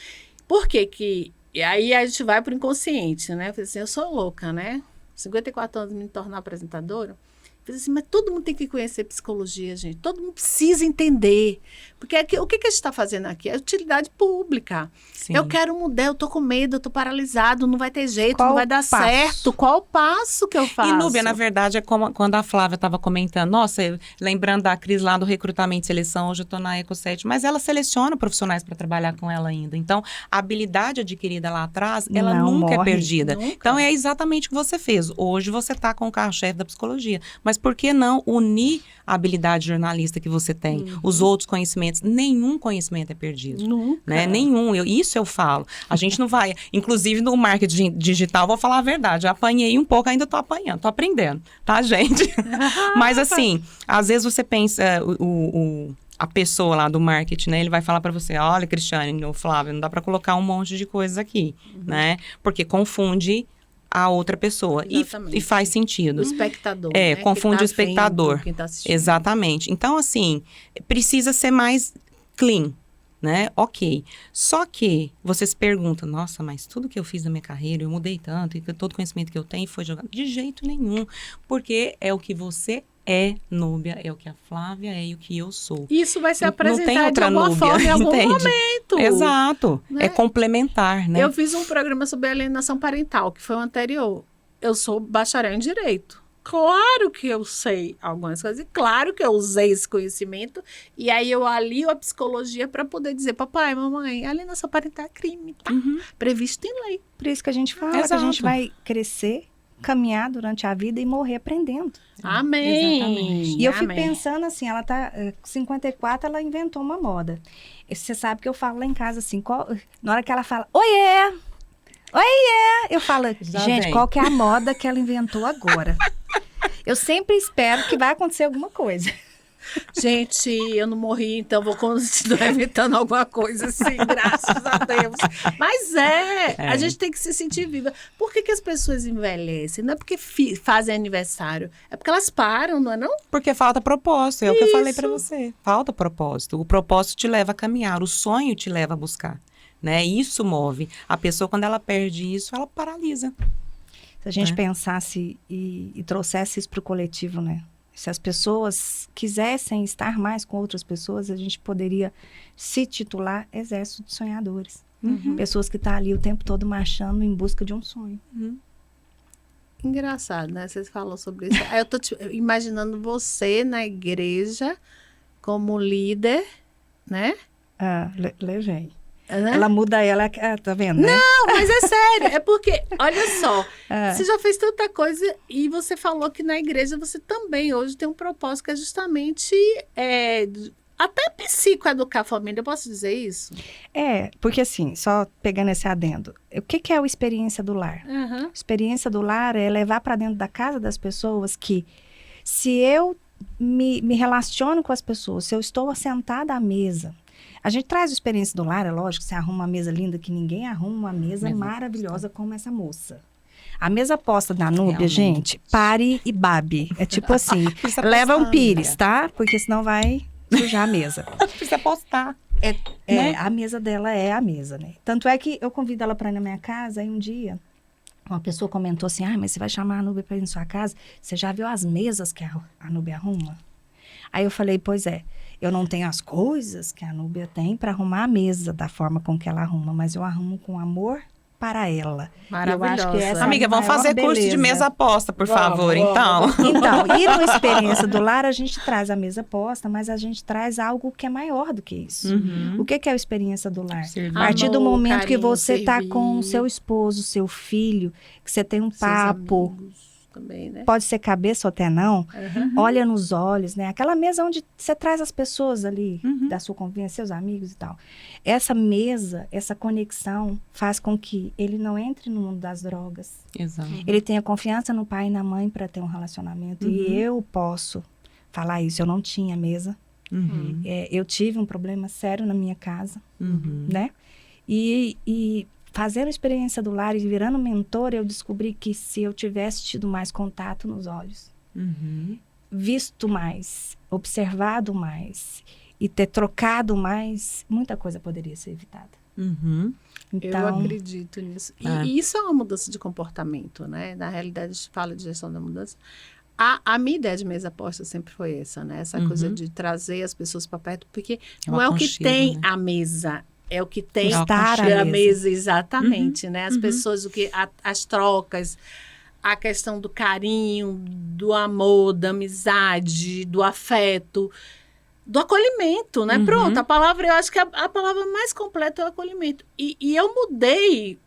Por quê que... E aí a gente vai pro inconsciente, né? Eu falei assim, eu sou louca, né? 54 anos me tornar apresentadora. Eu falei assim, mas todo mundo tem que conhecer psicologia, gente. Todo mundo precisa entender. Porque aqui, o que a gente está fazendo aqui? É utilidade pública. Sim. Eu quero mudar, eu tô com medo, eu tô paralisado, não vai ter jeito, Qual não vai dar passo? certo. Qual o passo que eu faço? E, Núbia, na verdade, é como quando a Flávia estava comentando, nossa, lembrando da Cris lá do recrutamento e seleção, hoje eu estou na Eco7, mas ela seleciona profissionais para trabalhar com ela ainda. Então, a habilidade adquirida lá atrás, ela Não nunca morre. é perdida. Nunca. Então, é exatamente o que você fez. Hoje você está com o carro-chefe da psicologia. Mas por que não unir a habilidade jornalista que você tem, os outros conhecimentos? Nenhum conhecimento é perdido. Nunca. Né? Nenhum. Isso eu falo. A gente não vai... Inclusive, no marketing digital, vou falar a verdade. Eu apanhei um pouco, ainda tô apanhando. Tô aprendendo. Tá, gente? Mas, assim, às vezes você pensa... a pessoa lá do marketing, né? Ele vai falar para você, olha, Cristiane, ou Flávio, não dá para colocar um monte de coisas aqui, né? Porque confunde a outra pessoa. E faz sentido. O espectador, É, né? confunde Quem tá o espectador. vendo, quem tá assistindo. Exatamente. Então, assim, precisa ser mais clean, né? Ok. Só que você se pergunta, nossa, mas tudo que eu fiz na minha carreira, eu mudei tanto, e todo conhecimento que eu tenho foi jogado. De jeito nenhum. Porque é o que você Núbia, é o que a Flávia é e o que eu sou. Isso vai ser Não tem apresentado outra de alguma Núbia, forma em algum entende? momento. Exato. Né? É complementar, né? Eu fiz um programa sobre alienação parental, que foi o anterior. Eu sou bacharel em Direito. Claro que eu sei algumas coisas, e claro que eu usei esse conhecimento, e aí eu alio a psicologia para poder dizer, papai, mamãe, alienação parental é crime, tá? Previsto em lei. Por isso que a gente fala que a gente vai crescer, caminhar durante a vida e morrer aprendendo. Amém. Exatamente. E eu fico pensando assim, ela tá com 54, ela inventou uma moda. Você sabe que eu falo lá em casa assim, na hora que ela fala, oiê, eu falo, gente, qual que é a moda que ela inventou agora? Eu sempre espero que vai acontecer alguma coisa. Gente, eu não morri, então vou continuar inventando alguma coisa assim, graças a Deus. Mas a gente tem que se sentir viva. Por que as pessoas envelhecem? Não é porque fazem aniversário, é porque elas param, não é não? Porque falta propósito, é o que eu falei pra você. Falta propósito. O propósito te leva a caminhar, o sonho te leva a buscar, né? Isso move. A pessoa, quando ela perde isso, ela paralisa. Se a gente pensasse e trouxesse isso pro coletivo, né? Se as pessoas quisessem estar mais com outras pessoas, a gente poderia se titular Exército de Sonhadores. Pessoas que estão ali o tempo todo marchando em busca de um sonho. Engraçado, né? Você falou sobre isso. Aí eu tô imaginando você na igreja como líder, né? Levei. Né? Ela muda tá vendo, né? Não, mas é sério. É porque, olha só, você já fez tanta coisa e você falou que na igreja você também hoje tem um propósito que é justamente até psicoeducar a família. Eu posso dizer isso? Porque assim, só pegando esse adendo, o que é o experiência do lar? Experiência do lar é levar para dentro da casa das pessoas que, se eu me relaciono com as pessoas, se eu estou assentada à mesa, a gente traz a experiência do lar, é lógico, você arruma uma mesa linda que ninguém arruma, uma mesa maravilhosa como essa moça. A mesa posta da Núbia, gente, pare e babe. É tipo assim, leva um pires, tá? Porque senão vai sujar a mesa. Precisa postar. Né? A mesa dela é a mesa, né? Tanto é que eu convido ela para ir na minha casa, aí um dia uma pessoa comentou assim, mas você vai chamar a Núbia para ir na sua casa? Você já viu as mesas que a Núbia arruma? Aí eu falei, pois é, eu não tenho as coisas que a Núbia tem para arrumar a mesa da forma com que ela arruma, mas eu arrumo com amor para ela. Maravilhosa. Eu acho que essa Amiga, vamos fazer curso de mesa posta, por favor, então. Então, e no Experiência do Lar, a gente traz a mesa posta, mas a gente traz algo que é maior do que isso. O que é a Experiência do Lar? A partir do momento que você está com o seu esposo, seu filho, que você tem um papo... Também, né? Pode ser cabeça ou até não, olha nos olhos, né? Aquela mesa onde você traz as pessoas ali, da sua convivência, seus amigos e tal. Essa mesa, essa conexão faz com que ele não entre no mundo das drogas. Exato. Ele tenha confiança no pai e na mãe para ter um relacionamento. E eu posso falar isso, eu não tinha mesa. Eu tive um problema sério na minha casa, né? E fazendo a Experiência do Lar e virando mentora, eu descobri que se eu tivesse tido mais contato nos olhos, visto mais, observado mais e ter trocado mais, muita coisa poderia ser evitada. Então, eu acredito nisso. E isso é uma mudança de comportamento, né? Na realidade, a gente fala de gestão da mudança. A minha ideia de mesa posta sempre foi essa, né? Essa coisa de trazer as pessoas para perto, porque não é o que tem, né? A mesa. É o que tem estar à mesa, exatamente, né? As pessoas, as trocas, a questão do carinho, do amor, da amizade, do afeto, do acolhimento, né? Pronto, a palavra, eu acho que a palavra mais completa é o acolhimento. E eu mudei,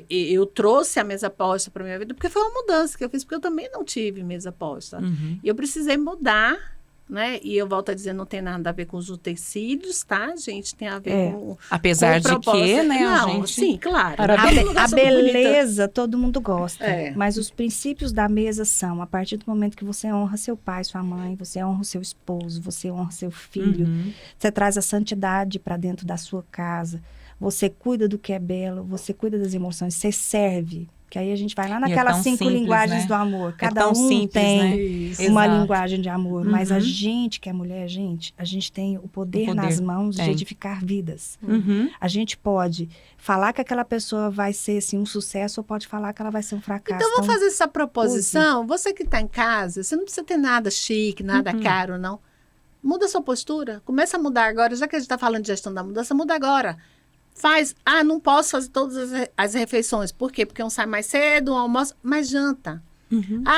eu trouxe a mesa posta para minha vida, porque foi uma mudança que eu fiz, porque eu também não tive mesa posta. E eu precisei mudar. Né? E eu volto a dizer, não tem nada a ver com os utensílios, tá, gente? Tem a ver com... Apesar com de que, né, não, a gente... Sim, claro. A beleza todo mundo gosta, É. mas os princípios da mesa são, a partir do momento que você honra seu pai, sua mãe, você honra o seu esposo, você honra seu filho, você traz a santidade para dentro da sua casa, você cuida do que é belo, você cuida das emoções, você serve. Que aí a gente vai lá naquelas 5 simples, linguagens, né? Do amor. Cada um simples, tem, né? Uma linguagem de amor. Mas a gente, que é mulher, a gente tem o poder nas mãos de edificar vidas. A gente pode falar que aquela pessoa vai ser assim, um sucesso ou pode falar que ela vai ser um fracasso. Então, vamos fazer essa proposição. Você que está em casa, você não precisa ter nada chique, nada caro, não. Muda a sua postura. Começa a mudar agora. Já que a gente está falando de gestão da mudança, muda agora. Não posso fazer todas as refeições. Por quê? Porque um sai mais cedo, um almoço, mas janta.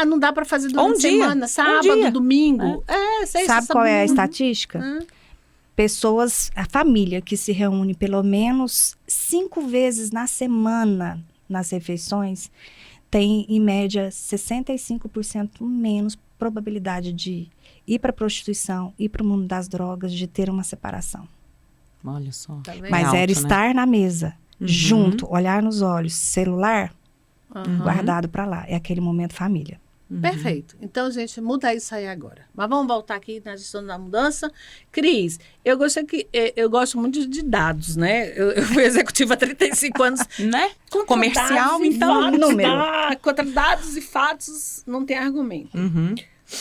Não dá para fazer durante a semana, sábado, domingo. Sabe qual é a estatística? Pessoas, a família que se reúne pelo menos 5 vezes na semana nas refeições, tem, em média, 65% menos probabilidade de ir para a prostituição, ir para o mundo das drogas, de ter uma separação. Olha só. Tá vendo? Mas era estar na mesa, junto, olhar nos olhos, celular guardado para lá. É aquele momento família. Perfeito. Então, gente, muda isso aí agora. Mas vamos voltar aqui na gestão da mudança. Cris, eu gosto muito de dados, né? Eu fui executiva há 35 anos. Né? Comercial, então, número. Contra dados e fatos, não tem argumento.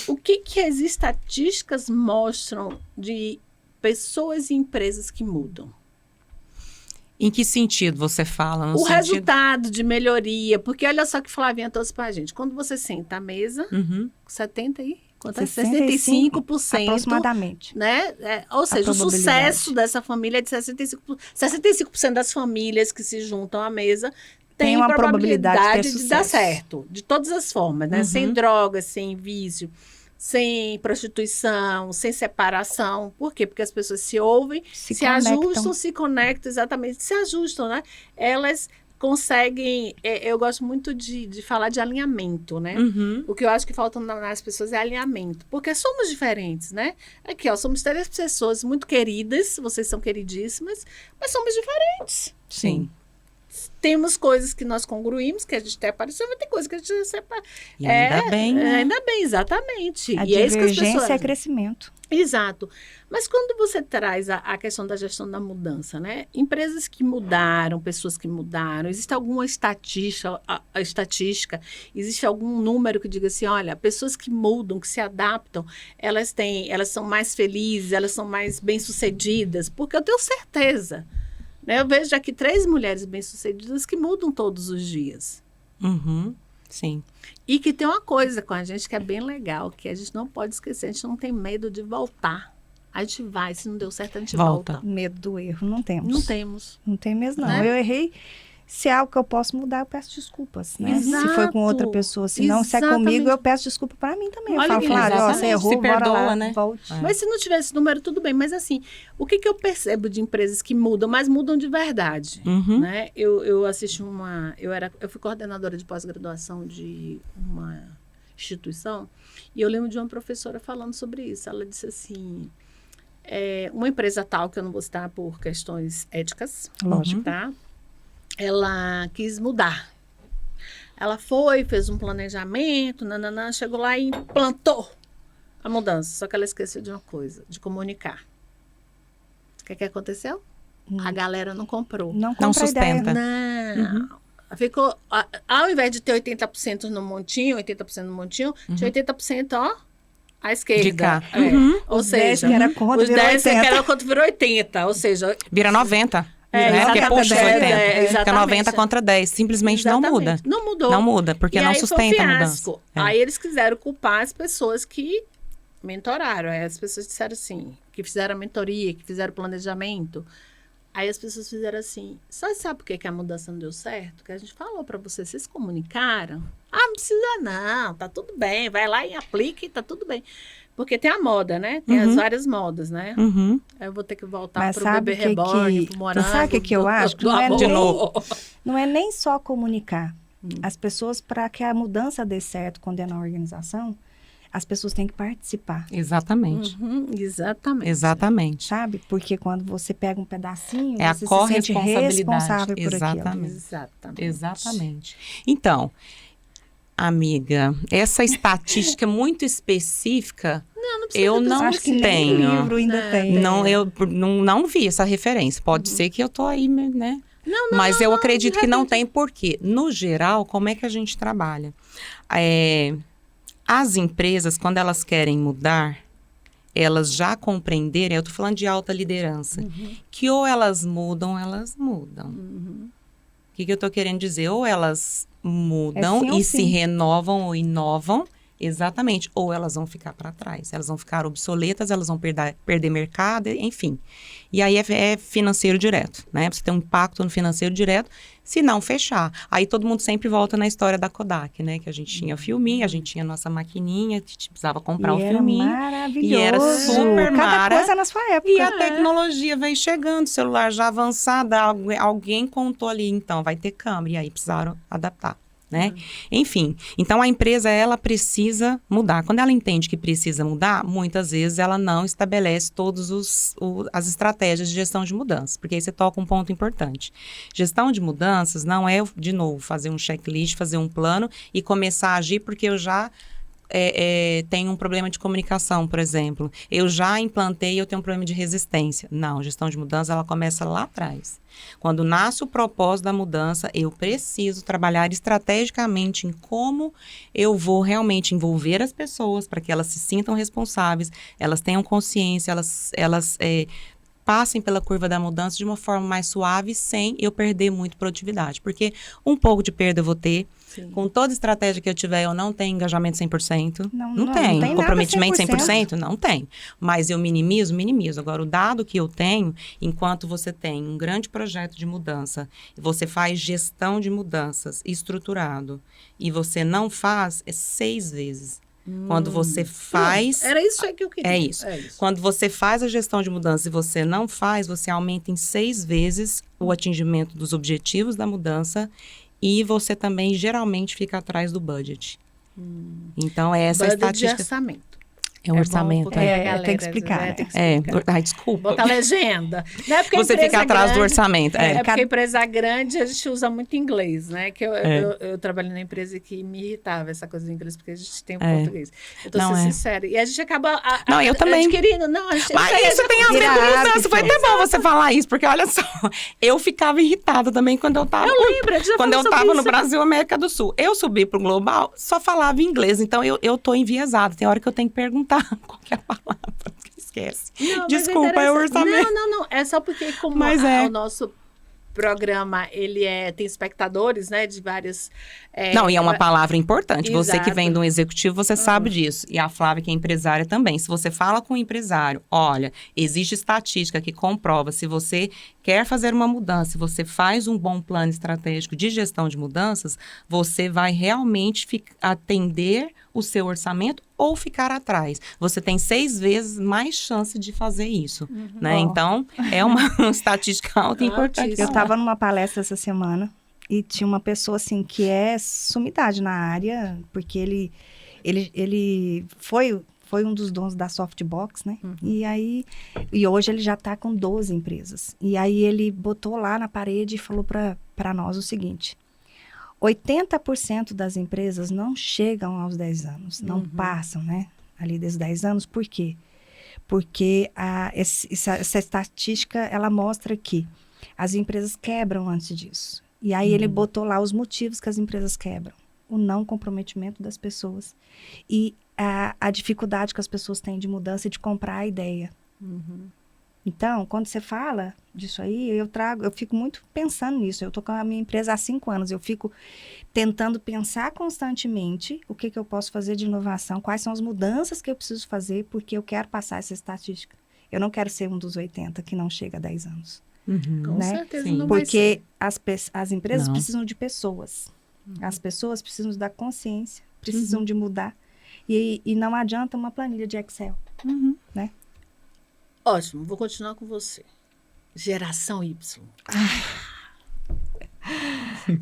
O que as estatísticas mostram de pessoas e empresas que mudam? Em que sentido você fala? O resultado de melhoria. Porque olha só que Flavinha trouxe pra gente. Quando você senta à mesa, 65%. Aproximadamente. Né? Ou seja, o sucesso dessa família é de 65%. 65% das famílias que se juntam à mesa tem uma probabilidade de dar certo. De todas as formas, né? Sem drogas, sem vício, sem prostituição, sem separação. Por quê? Porque as pessoas se ouvem, se ajustam, se conectam, exatamente, se ajustam, né? Elas conseguem... eu gosto muito de falar de alinhamento, né? O que eu acho que falta nas pessoas é alinhamento. Porque somos diferentes, né? Aqui, ó, somos 3 pessoas muito queridas, vocês são queridíssimas, mas somos diferentes. Sim. Temos coisas que nós congruímos, que a gente até apareceu, mas tem coisas que a gente separa. E ainda bem, né? Ainda bem, exatamente. A e é isso que as divergência pessoas... é crescimento. Exato. Mas quando você traz a questão da gestão da mudança, né? Empresas que mudaram, pessoas que mudaram, existe alguma estatística, existe algum número que diga assim, olha, pessoas que mudam, que se adaptam, elas são mais felizes, elas são mais bem-sucedidas, porque eu tenho certeza. Eu vejo aqui 3 mulheres bem-sucedidas que mudam todos os dias. Sim. E que tem uma coisa com a gente que é bem legal, que a gente não pode esquecer, a gente não tem medo de voltar. A gente vai, se não deu certo, a gente volta. Medo do erro, não temos. Não temos. Não tem mesmo, não. Né? Eu errei Se é algo que eu posso mudar, eu peço desculpas, né? Exato. Se foi com outra pessoa. Se não, se é comigo, eu peço desculpa pra mim também. Olha, eu falo, Flávia, ó, você errou, se bora perdoa, lá, né? volte. Mas se não tivesse número, tudo bem. Mas assim, o que eu percebo de empresas que mudam, mas mudam de verdade, né? Eu assisti eu fui coordenadora de pós-graduação de uma instituição e eu lembro de uma professora falando sobre isso. Ela disse assim, uma empresa tal, que eu não vou citar por questões éticas, Lógico. tá? Ela quis mudar. Ela fez um planejamento, chegou lá e implantou a mudança. Só que ela esqueceu de uma coisa, de comunicar. O que aconteceu? A galera não comprou. Não sustenta. Não. Ficou, ao invés de ter 80% no montinho, tinha 80%, ó, à esquerda. De cá. Ou seja, 10 que era contra, os virou 10 que 80. era contra, virou 80. Ou seja... Vira 90. Né? Porque exatamente, puxa os 80. Fica 90 exatamente. contra 10. Simplesmente não muda. Não mudou. Não muda, porque E não aí sustenta foi um a fiasco. mudança. Aí eles quiseram culpar as pessoas que mentoraram. Aí as pessoas disseram assim, que fizeram a mentoria, que fizeram o planejamento. Aí as pessoas fizeram assim, sabe por que a mudança não deu certo? Que a gente falou para vocês comunicaram? Não precisa não, tá tudo bem, vai lá e aplica e tá tudo bem. Porque tem a moda, né? Tem as várias modas, né? Aí eu vou ter que voltar pro bebê reborn, pro morango. Sabe o que eu acho? Não é nem só comunicar. As pessoas, para que a mudança dê certo quando é na organização, as pessoas têm que participar. Exatamente. Exatamente. Sabe? Porque quando você pega um pedacinho, você se sente corresponsabilidade. responsável por aquilo. Exatamente. Então, amiga, essa estatística muito específica, eu não acho que tenho. Nem o livro ainda tem. Eu não vi essa referência. Pode ser que eu tô aí, né? Mas eu acredito que não tem, porque, no geral, como é que a gente trabalha? As empresas, quando elas querem mudar, elas já compreenderem, eu estou falando de alta liderança, que ou elas mudam, O que eu estou querendo dizer? Ou elas mudam sim ou se sim. renovam ou inovam, exatamente, ou elas vão ficar para trás, elas vão ficar obsoletas, elas vão perder mercado, enfim. E aí é financeiro direto, né? Você tem um impacto no financeiro direto, se não fechar. Aí todo mundo sempre volta na história da Kodak, né? Que a gente tinha o filminho, a gente tinha a nossa maquininha, a gente precisava comprar o filminho. Maravilhoso. E era super Cada coisa na sua época. E a tecnologia veio chegando, o celular já avançado, alguém contou ali, então, vai ter câmera. E aí precisaram adaptar. Né? Enfim, então a empresa, ela precisa mudar. Quando ela entende que precisa mudar, muitas vezes ela não estabelece todas as estratégias de gestão de mudanças, porque aí você toca um ponto importante. Gestão de mudanças não é, de novo, fazer um checklist, fazer um plano e começar a agir porque eu já tenho um problema de comunicação, por exemplo. Eu já implantei e eu tenho um problema de resistência. Não, gestão de mudança, ela começa lá atrás. Quando nasce o propósito da mudança, eu preciso trabalhar estrategicamente em como eu vou realmente envolver as pessoas para que elas se sintam responsáveis, elas tenham consciência, elas passem pela curva da mudança de uma forma mais suave, sem eu perder muito produtividade. Porque um pouco de perda eu vou ter. Sim. Com toda estratégia que eu tiver, eu não tenho engajamento 100%. Não tenho. Comprometimento 100%? Não tenho. Mas eu minimizo. Agora, o dado que eu tenho, enquanto você tem um grande projeto de mudança, você faz gestão de mudanças estruturado, e você não faz, 6 vezes. Quando você faz... Era isso aí que eu queria. É isso. Quando você faz a gestão de mudança e você não faz, você aumenta em 6 vezes o atingimento dos objetivos da mudança, e você também geralmente fica atrás do budget. Então, essa budget estatística... de orçamento. É um orçamento. Tem que explicar. Desculpa. Botar legenda. Não é porque você fica atrás do orçamento. Porque empresa grande, a gente usa muito inglês, né? Que eu trabalhei na empresa que me irritava essa coisa de inglês, porque a gente tem o português. Eu tô sendo sincera. E a gente acaba eu também. adquirindo. Mas isso tem a ver com mudança. Foi até bom você falar isso, porque olha só, eu ficava irritada também quando eu tava... Quando eu tava no Brasil, América do Sul. Eu subi pro Global, só falava inglês. Então, eu tô enviesada. Tem hora que eu tenho que perguntar qual é a palavra, esquece. Desculpa, é o orçamento. Não. É só porque como o nosso programa, ele tem espectadores, né, de várias... Não, e é uma palavra importante. Exato. Você que vem de um executivo, você sabe disso. E a Flávia, que é empresária também. Se você fala com o empresário, olha, existe estatística que comprova, se você quer fazer uma mudança, você faz um bom plano estratégico de gestão de mudanças, você vai realmente atender o seu orçamento ou ficar atrás. Você tem 6 vezes mais chance de fazer isso, né? Então, é uma estatística alta e importante. Eu estava numa palestra essa semana e tinha uma pessoa, assim, que é sumidade na área, porque ele foi um dos donos da Softbox, né? E hoje ele já está com 12 empresas. E aí ele botou lá na parede e falou para nós o seguinte: 80% das empresas não chegam aos 10 anos, não passam, né? Ali dos 10 anos. Por quê? Porque essa estatística, ela mostra que as empresas quebram antes disso. E aí ele botou lá os motivos que as empresas quebram. O não comprometimento das pessoas. E a dificuldade que as pessoas têm de mudança e de comprar a ideia. Então, quando você fala disso aí, eu fico muito pensando nisso. Eu estou com a minha empresa há 5 anos. Eu fico tentando pensar constantemente o que eu posso fazer de inovação, quais são as mudanças que eu preciso fazer, porque eu quero passar essa estatística. Eu não quero ser um dos 80 que não chega a 10 anos. Com né? certeza Sim. não vai Porque ser. as empresas Não. precisam de pessoas. As pessoas precisam da consciência, precisam de mudar. E não adianta uma planilha de Excel, né? Ótimo, vou continuar com você. Geração Y.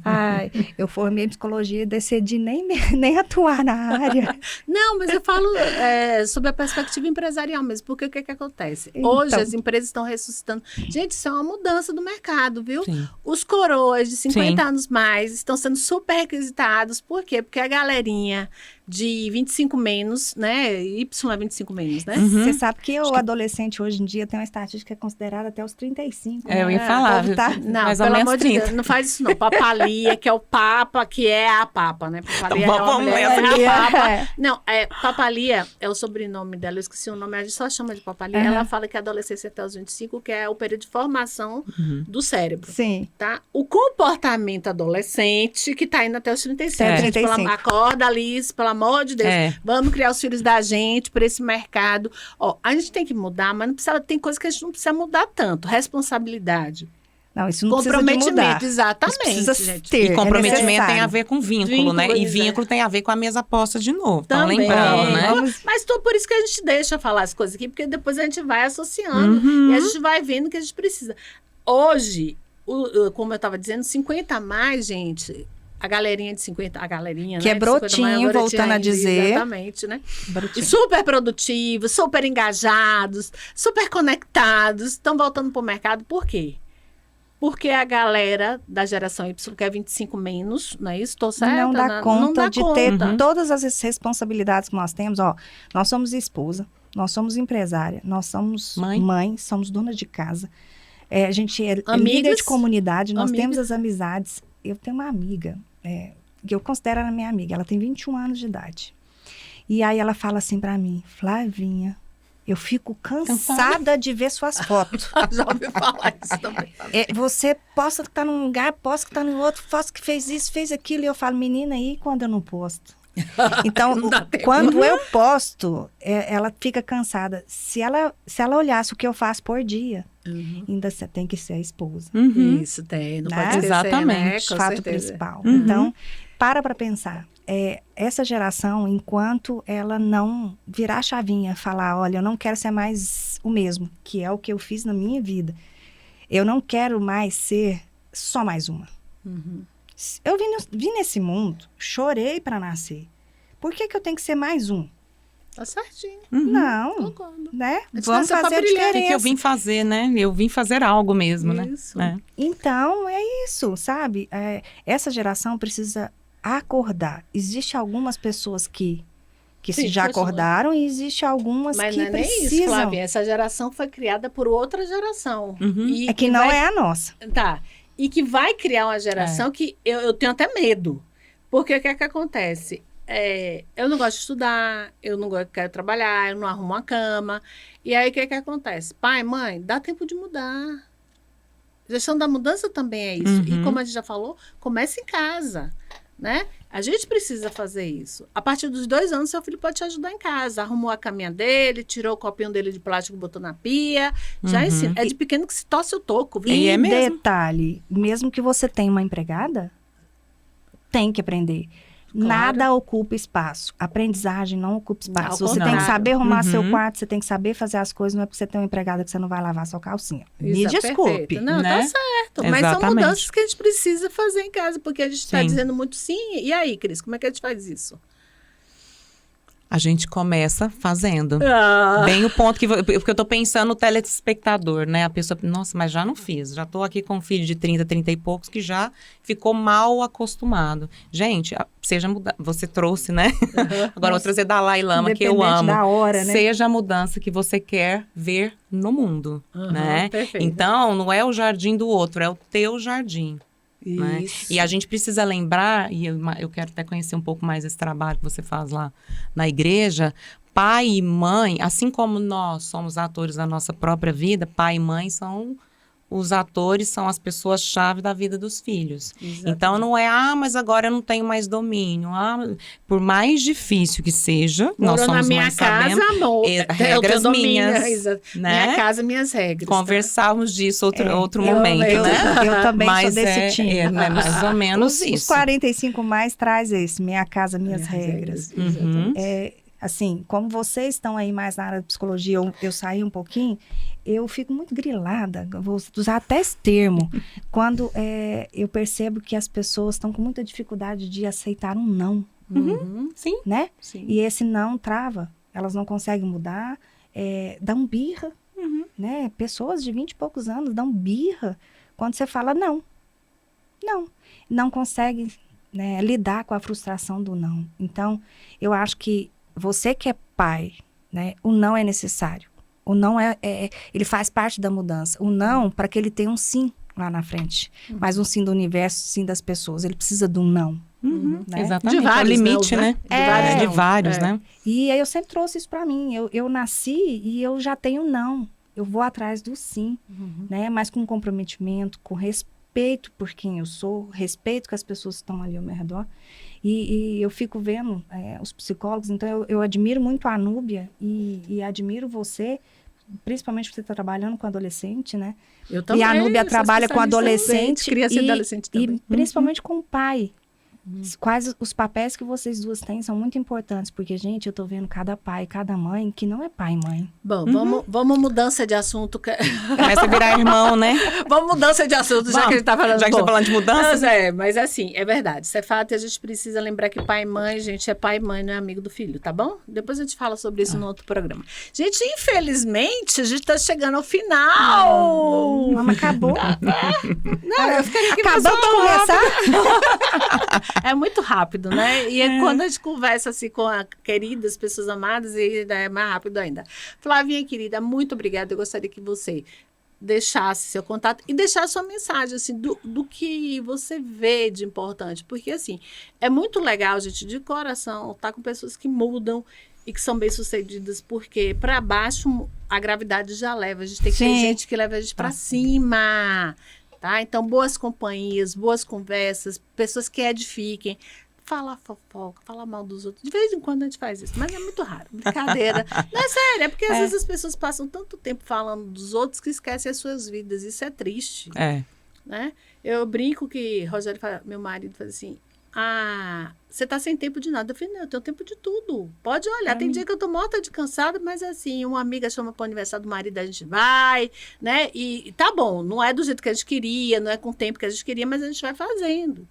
Ai, eu formei em psicologia e decidi nem atuar na área. Não, mas eu falo sobre a perspectiva empresarial mesmo, porque o que acontece? Então. Hoje as empresas estão ressuscitando. Gente, isso é uma mudança do mercado, viu? Sim. Os coroas de 50 Sim. anos mais estão sendo super requisitados. Por quê? Porque a galerinha de 25 menos, né? Y é 25 menos, né? Você sabe que o adolescente hoje em dia tem uma estatística que é considerada até os 35. Eu ia né? falar, O povo tá- Não, mais ou pelo menos amor de 30. Deus, não faz isso não. Papalia, que é o Papa, que é a Papa, né? Papalia Então, é uma vamos mulher, nessa. é a Papa. É. Não, Papalia é o sobrenome dela, eu esqueci o nome, a gente só chama de Papalia. Aham. Ela fala que a adolescência até os 25, que é o período de formação do cérebro. Sim. Tá? O comportamento adolescente, que tá indo até os 35. Até Gente, 35. acorda, Alice, pelo amor de Deus. É. Vamos criar os filhos da gente para esse mercado. Ó, a gente tem que mudar, mas não precisa, tem coisa que a gente não precisa mudar tanto. Responsabilidade. Não, isso não precisa de mudar. Comprometimento, exatamente, Isso precisa gente. ter. E comprometimento tem necessário. a ver com vínculo, Vínculo, né? E é. vínculo tem a ver com a mesa posta de novo. Então, Também. lembrando, né? Mas por isso que a gente deixa falar as coisas aqui, porque depois a gente vai associando e a gente vai vendo que a gente precisa. Hoje, como eu estava dizendo, 50 a mais, gente. A galerinha de 50, a galerinha, Que né? é brotinho, brotinho, voltando a dizer. Exatamente, né? E Brutinho. super produtivos, super engajados, super conectados, estão voltando para o mercado. Por quê? Porque a galera da geração Y, que é 25 menos, não é isso? Estou certa? Não dá conta não dá de conta. ter todas as responsabilidades que nós temos. Ó, nós somos esposa, nós somos empresária, nós somos mãe somos dona de casa. A gente é líder de comunidade, nós temos as amizades. Eu tenho uma amiga, que eu considero ela minha amiga, ela tem 21 anos de idade. E aí ela fala assim pra mim: Flavinha, eu fico cansada de ver suas fotos. Já ouvi falar isso também. Você posta que tá num lugar, posta que tá no outro, posta que fez isso, fez aquilo. E eu falo: menina, e quando eu não posto? Então, Não dá tempo. quando eu posto, ela fica cansada. Se ela olhasse o que eu faço por dia, ainda você tem que ser a esposa. Isso, tem. Não Né? pode esquecer, Exatamente. né? Com Fato certeza. principal. Então, para pensar. Essa geração, enquanto ela não virar a chavinha, falar: olha, eu não quero ser mais o mesmo, que é o que eu fiz na minha vida. Eu não quero mais ser só mais uma. Eu vim nesse mundo, chorei para nascer. Por que eu tenho que ser mais um? Tá certinho. Não, Concordo. né? gente Vamos nasceu pra fazer a brilhar. O que eu diferença. vim fazer, né? Eu vim fazer algo mesmo, Isso. né? Então, é isso, sabe? Essa geração precisa acordar. Existe algumas pessoas que Sim, já continua. acordaram e existe algumas Mas que não é nem isso, precisam. Flávia. Essa geração foi criada por outra geração. E É que não é a nossa. Tá. E que vai criar uma geração que eu tenho até medo. Porque o que é que acontece? Eu não gosto de estudar, eu não quero trabalhar, eu não arrumo uma cama. E aí o que é que acontece? Pai, mãe, dá tempo de mudar. Gestão da mudança também é isso. E como a gente já falou, começa em casa. né? A gente precisa fazer isso. A partir dos 2 anos, seu filho pode te ajudar em casa. Arrumou a caminha dele, tirou o copinho dele de plástico, botou na pia. Já ensina. É de pequeno que se torce o toco. Viu? E detalhe, mesmo que você tenha uma empregada, tem que aprender. Claro. Nada ocupa espaço. Aprendizagem não ocupa espaço. Você tem que saber arrumar seu quarto, você tem que saber fazer as coisas. Não é porque você tem uma empregada que você não vai lavar sua calcinha. Me desculpe. Perfeito. Não, né? Tá certo. Exatamente. Mas são mudanças que a gente precisa fazer em casa, porque a gente está dizendo muito sim. E aí, Cris, como é que a gente faz isso? A gente começa fazendo. Bem o ponto porque eu tô pensando no telespectador, né? A pessoa, nossa, mas já não fiz. Já tô aqui com um filho de 30 e poucos que já ficou mal acostumado. Gente, seja mudança. Você trouxe, né? Agora vou trazer Dalai Lama, que eu amo. Da hora, né? Seja a mudança que você quer ver no mundo, né? Perfeito. Então, não é o jardim do outro, é o teu jardim. Né? E a gente precisa lembrar, e eu quero até conhecer um pouco mais esse trabalho que você faz lá na igreja. Pai e mãe, assim como nós somos atores da nossa própria vida, pai e mãe são os atores, são as pessoas-chave da vida dos filhos. Exatamente. Então não é, mas agora eu não tenho mais domínio. Por mais difícil que seja, nós somos mães, sabemos. Regras minhas, né? Minha casa, minhas regras. Conversávamos disso outro momento, né? Eu também sou desse time. É mais ou menos isso. Os 45 mais traz esse, minha casa, minhas regras. Assim, como vocês estão aí mais na área de psicologia, eu saí um pouquinho, eu fico muito grilada, vou usar até esse termo, quando eu percebo que as pessoas estão com muita dificuldade de aceitar um não. Sim. Né? Sim. E esse não trava, elas não conseguem mudar, dão birra, né? Pessoas de 20 e poucos anos dão birra quando você fala não. Não conseguem, né, lidar com a frustração do não. Então, eu acho que você que é pai, né, o não é necessário. O não ele faz parte da mudança. O não, para que ele tenha um sim lá na frente. Mas um sim do universo, sim das pessoas. Ele precisa do não. Né? Exatamente. De vários, o limite, né? De vários, né? E aí eu sempre trouxe isso para mim. Eu nasci e eu já tenho não. Eu vou atrás do sim, né? Mas com comprometimento, com respeito por quem eu sou, respeito com as pessoas que estão ali ao meu redor. E eu fico vendo os psicólogos, então eu admiro muito a Núbia e admiro você, principalmente porque você está trabalhando com adolescente, né? Eu também. E a Núbia trabalha com adolescente, criança e adolescente também. E principalmente com o pai. Quais os papéis que vocês duas têm são muito importantes, porque, gente, eu tô vendo cada pai, cada mãe, que não é pai e mãe. Bom, vamos mudança de assunto. Começa a virar irmão, né? Vamos mudança de assunto, já que a gente tá falando. Já que tá falando de mudança. Mas assim, é verdade. Isso é fato e a gente precisa lembrar que pai e mãe, gente, é pai e mãe, não é amigo do filho, tá bom? Depois a gente fala sobre isso no outro programa. Gente, infelizmente, a gente tá chegando ao final. Mas acabou. Não, eu fiquei aqui acabou de conversar. É muito rápido, né? E quando a gente conversa assim com queridas pessoas amadas, é mais rápido ainda. Flavinha, querida, muito obrigada. Eu gostaria que você deixasse seu contato e deixasse sua mensagem, assim, do que você vê de importante. Porque, assim, é muito legal, gente, de coração, estar com pessoas que mudam e que são bem-sucedidas, porque para baixo a gravidade já leva. A gente tem que ter gente que leva a gente para cima. Tá? Então, boas companhias, boas conversas, pessoas que edifiquem. Falar fofoca, falar mal dos outros. De vez em quando a gente faz isso, mas é muito raro. Brincadeira. Não é sério, é porque às vezes as pessoas passam tanto tempo falando dos outros que esquecem as suas vidas. Isso é triste. Né? Eu brinco que Rogério, meu marido, faz assim: você tá sem tempo de nada. Eu falei, não, eu tenho tempo de tudo. Pode olhar, tem dia que eu tô morta de cansada, mas assim, uma amiga chama para o aniversário do marido, a gente vai, né? E tá bom, não é do jeito que a gente queria, não é com o tempo que a gente queria, mas a gente vai fazendo.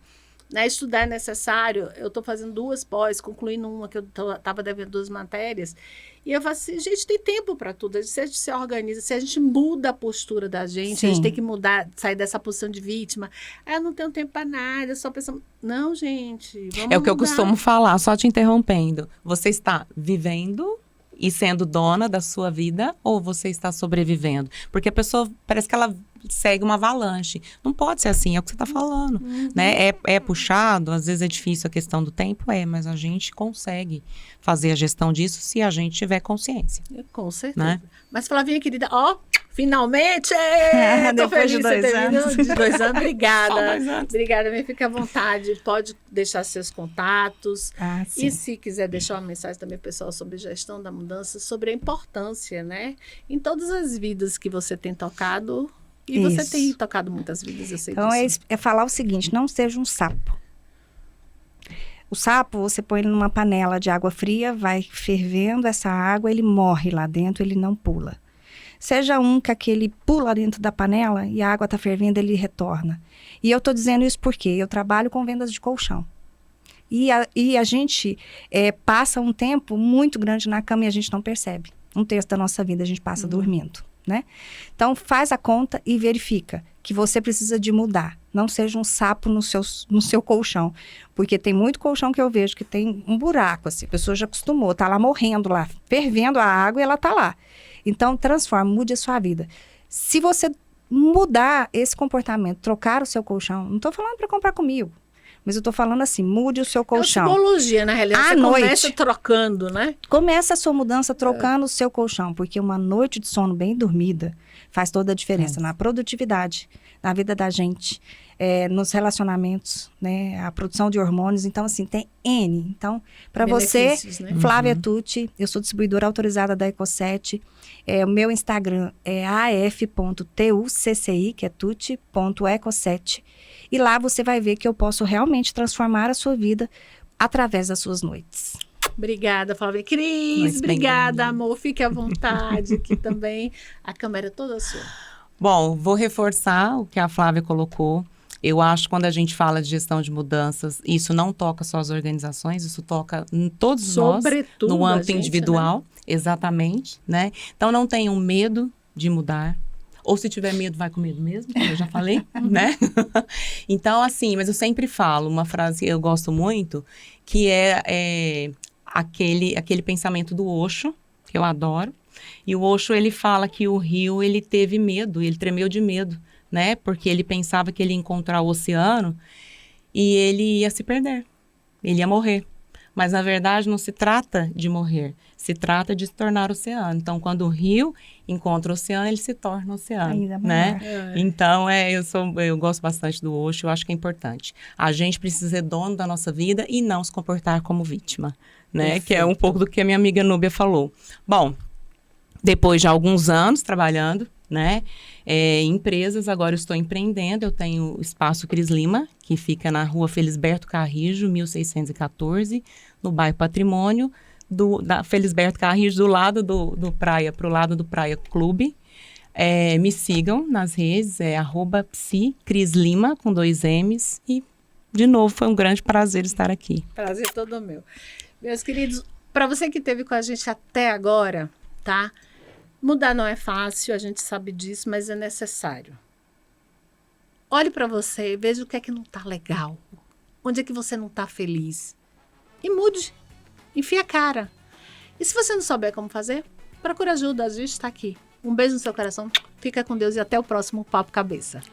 Né? Estudar é necessário. Eu tô fazendo 2 pós, concluindo uma que eu tava devendo 2 matérias. E eu falo assim, gente, tem tempo para tudo. Se a gente se organiza, se a gente muda a postura da gente, a gente tem que mudar, sair dessa posição de vítima. Eu não tenho tempo para nada, eu só pensando... Não, gente, vamos É o que eu costumo falar, só te interrompendo. Você está vivendo e sendo dona da sua vida ou você está sobrevivendo? Porque a pessoa, parece que ela segue uma avalanche. Não pode ser assim, é o que você está falando. Né? É puxado, às vezes é difícil a questão do tempo, mas a gente consegue fazer a gestão disso se a gente tiver consciência. Com certeza. Né? Mas, Flavinha, querida, Finalmente! Tô Depois feliz de 2 anos. De 2 anos, obrigada. Só 2 anos. Obrigada, me fica à vontade. Pode deixar seus contatos. Sim. E se quiser deixar uma mensagem também, pessoal, sobre gestão da mudança, sobre a importância, né? Em todas as vidas que você tem tocado. E você tem tocado muitas vidas, eu sei então, disso. é falar o seguinte, não seja um sapo. O sapo, você põe ele numa panela de água fria, vai fervendo essa água, ele morre lá dentro, ele não pula. Seja um que ele pula dentro da panela e a água está fervendo, ele retorna. E eu estou dizendo isso porque eu trabalho com vendas de colchão. E a gente passa um tempo muito grande na cama e a gente não percebe. 1/3 da nossa vida a gente passa dormindo, né? Então, faz a conta e verifica que você precisa de mudar. Não seja um sapo no seu colchão. Porque tem muito colchão que eu vejo que tem um buraco, assim. A pessoa já acostumou, está lá morrendo lá, fervendo a água e ela está lá. Então, transforma, mude a sua vida. Se você mudar esse comportamento, trocar o seu colchão, não estou falando para comprar comigo, mas eu estou falando assim, mude o seu colchão. É psicologia, na realidade. Você começa trocando, né? Começa a sua mudança trocando o seu colchão, porque uma noite de sono bem dormida faz toda a diferença na produtividade, na vida da gente, nos relacionamentos, né? A produção de hormônios. Então, assim, tem N. Então, para você, né? Flávia Tucci, eu sou distribuidora autorizada da Ecosset. O meu Instagram é af.tucci, que é tucci.ecosset. E lá você vai ver que eu posso realmente transformar a sua vida através das suas noites. Obrigada, Flávia. Cris, obrigada, amor. Fique à vontade, que também a câmera é toda sua. Bom, vou reforçar o que a Flávia colocou. Eu acho que quando a gente fala de gestão de mudanças, isso não toca só as organizações, isso toca em todos nós, no âmbito individual. Né? Exatamente, né? Então, não tenham medo de mudar. Ou se tiver medo, vai com medo mesmo, como eu já falei, né? Então, assim, mas eu sempre falo uma frase que eu gosto muito, que é aquele pensamento do Osho, que eu adoro. E o Osho, ele fala que o rio, ele teve medo, ele tremeu de medo, né? Porque ele pensava que ele ia encontrar o oceano e ele ia se perder, ele ia morrer. Mas, na verdade, não se trata de morrer, se trata de se tornar oceano. Então, quando o rio encontra o oceano, ele se torna oceano, ainda né? Então, eu gosto bastante do Osho, eu acho que é importante. A gente precisa ser dono da nossa vida e não se comportar como vítima, né? Perfeito. Que é um pouco do que a minha amiga Núbia falou. Bom, depois de alguns anos trabalhando, né, em empresas, agora eu estou empreendendo. Eu tenho o Espaço Cris Lima, que fica na rua Felisberto Carrijo, 1614, no bairro Patrimônio, da Felisberto Carrijo, do lado do Praia, pro lado do Praia Clube. Me sigam nas redes, @psicrislima, com 2 M's. E, de novo, foi um grande prazer estar aqui. Prazer todo meu. Meus queridos, para você que esteve com a gente até agora, tá? Mudar não é fácil, a gente sabe disso, mas é necessário. Olhe para você, veja o que é que não está legal. Onde é que você não está feliz. E mude. Enfia a cara. E se você não souber como fazer, procura ajuda, a gente está aqui. Um beijo no seu coração, fica com Deus e até o próximo Papo Cabeça.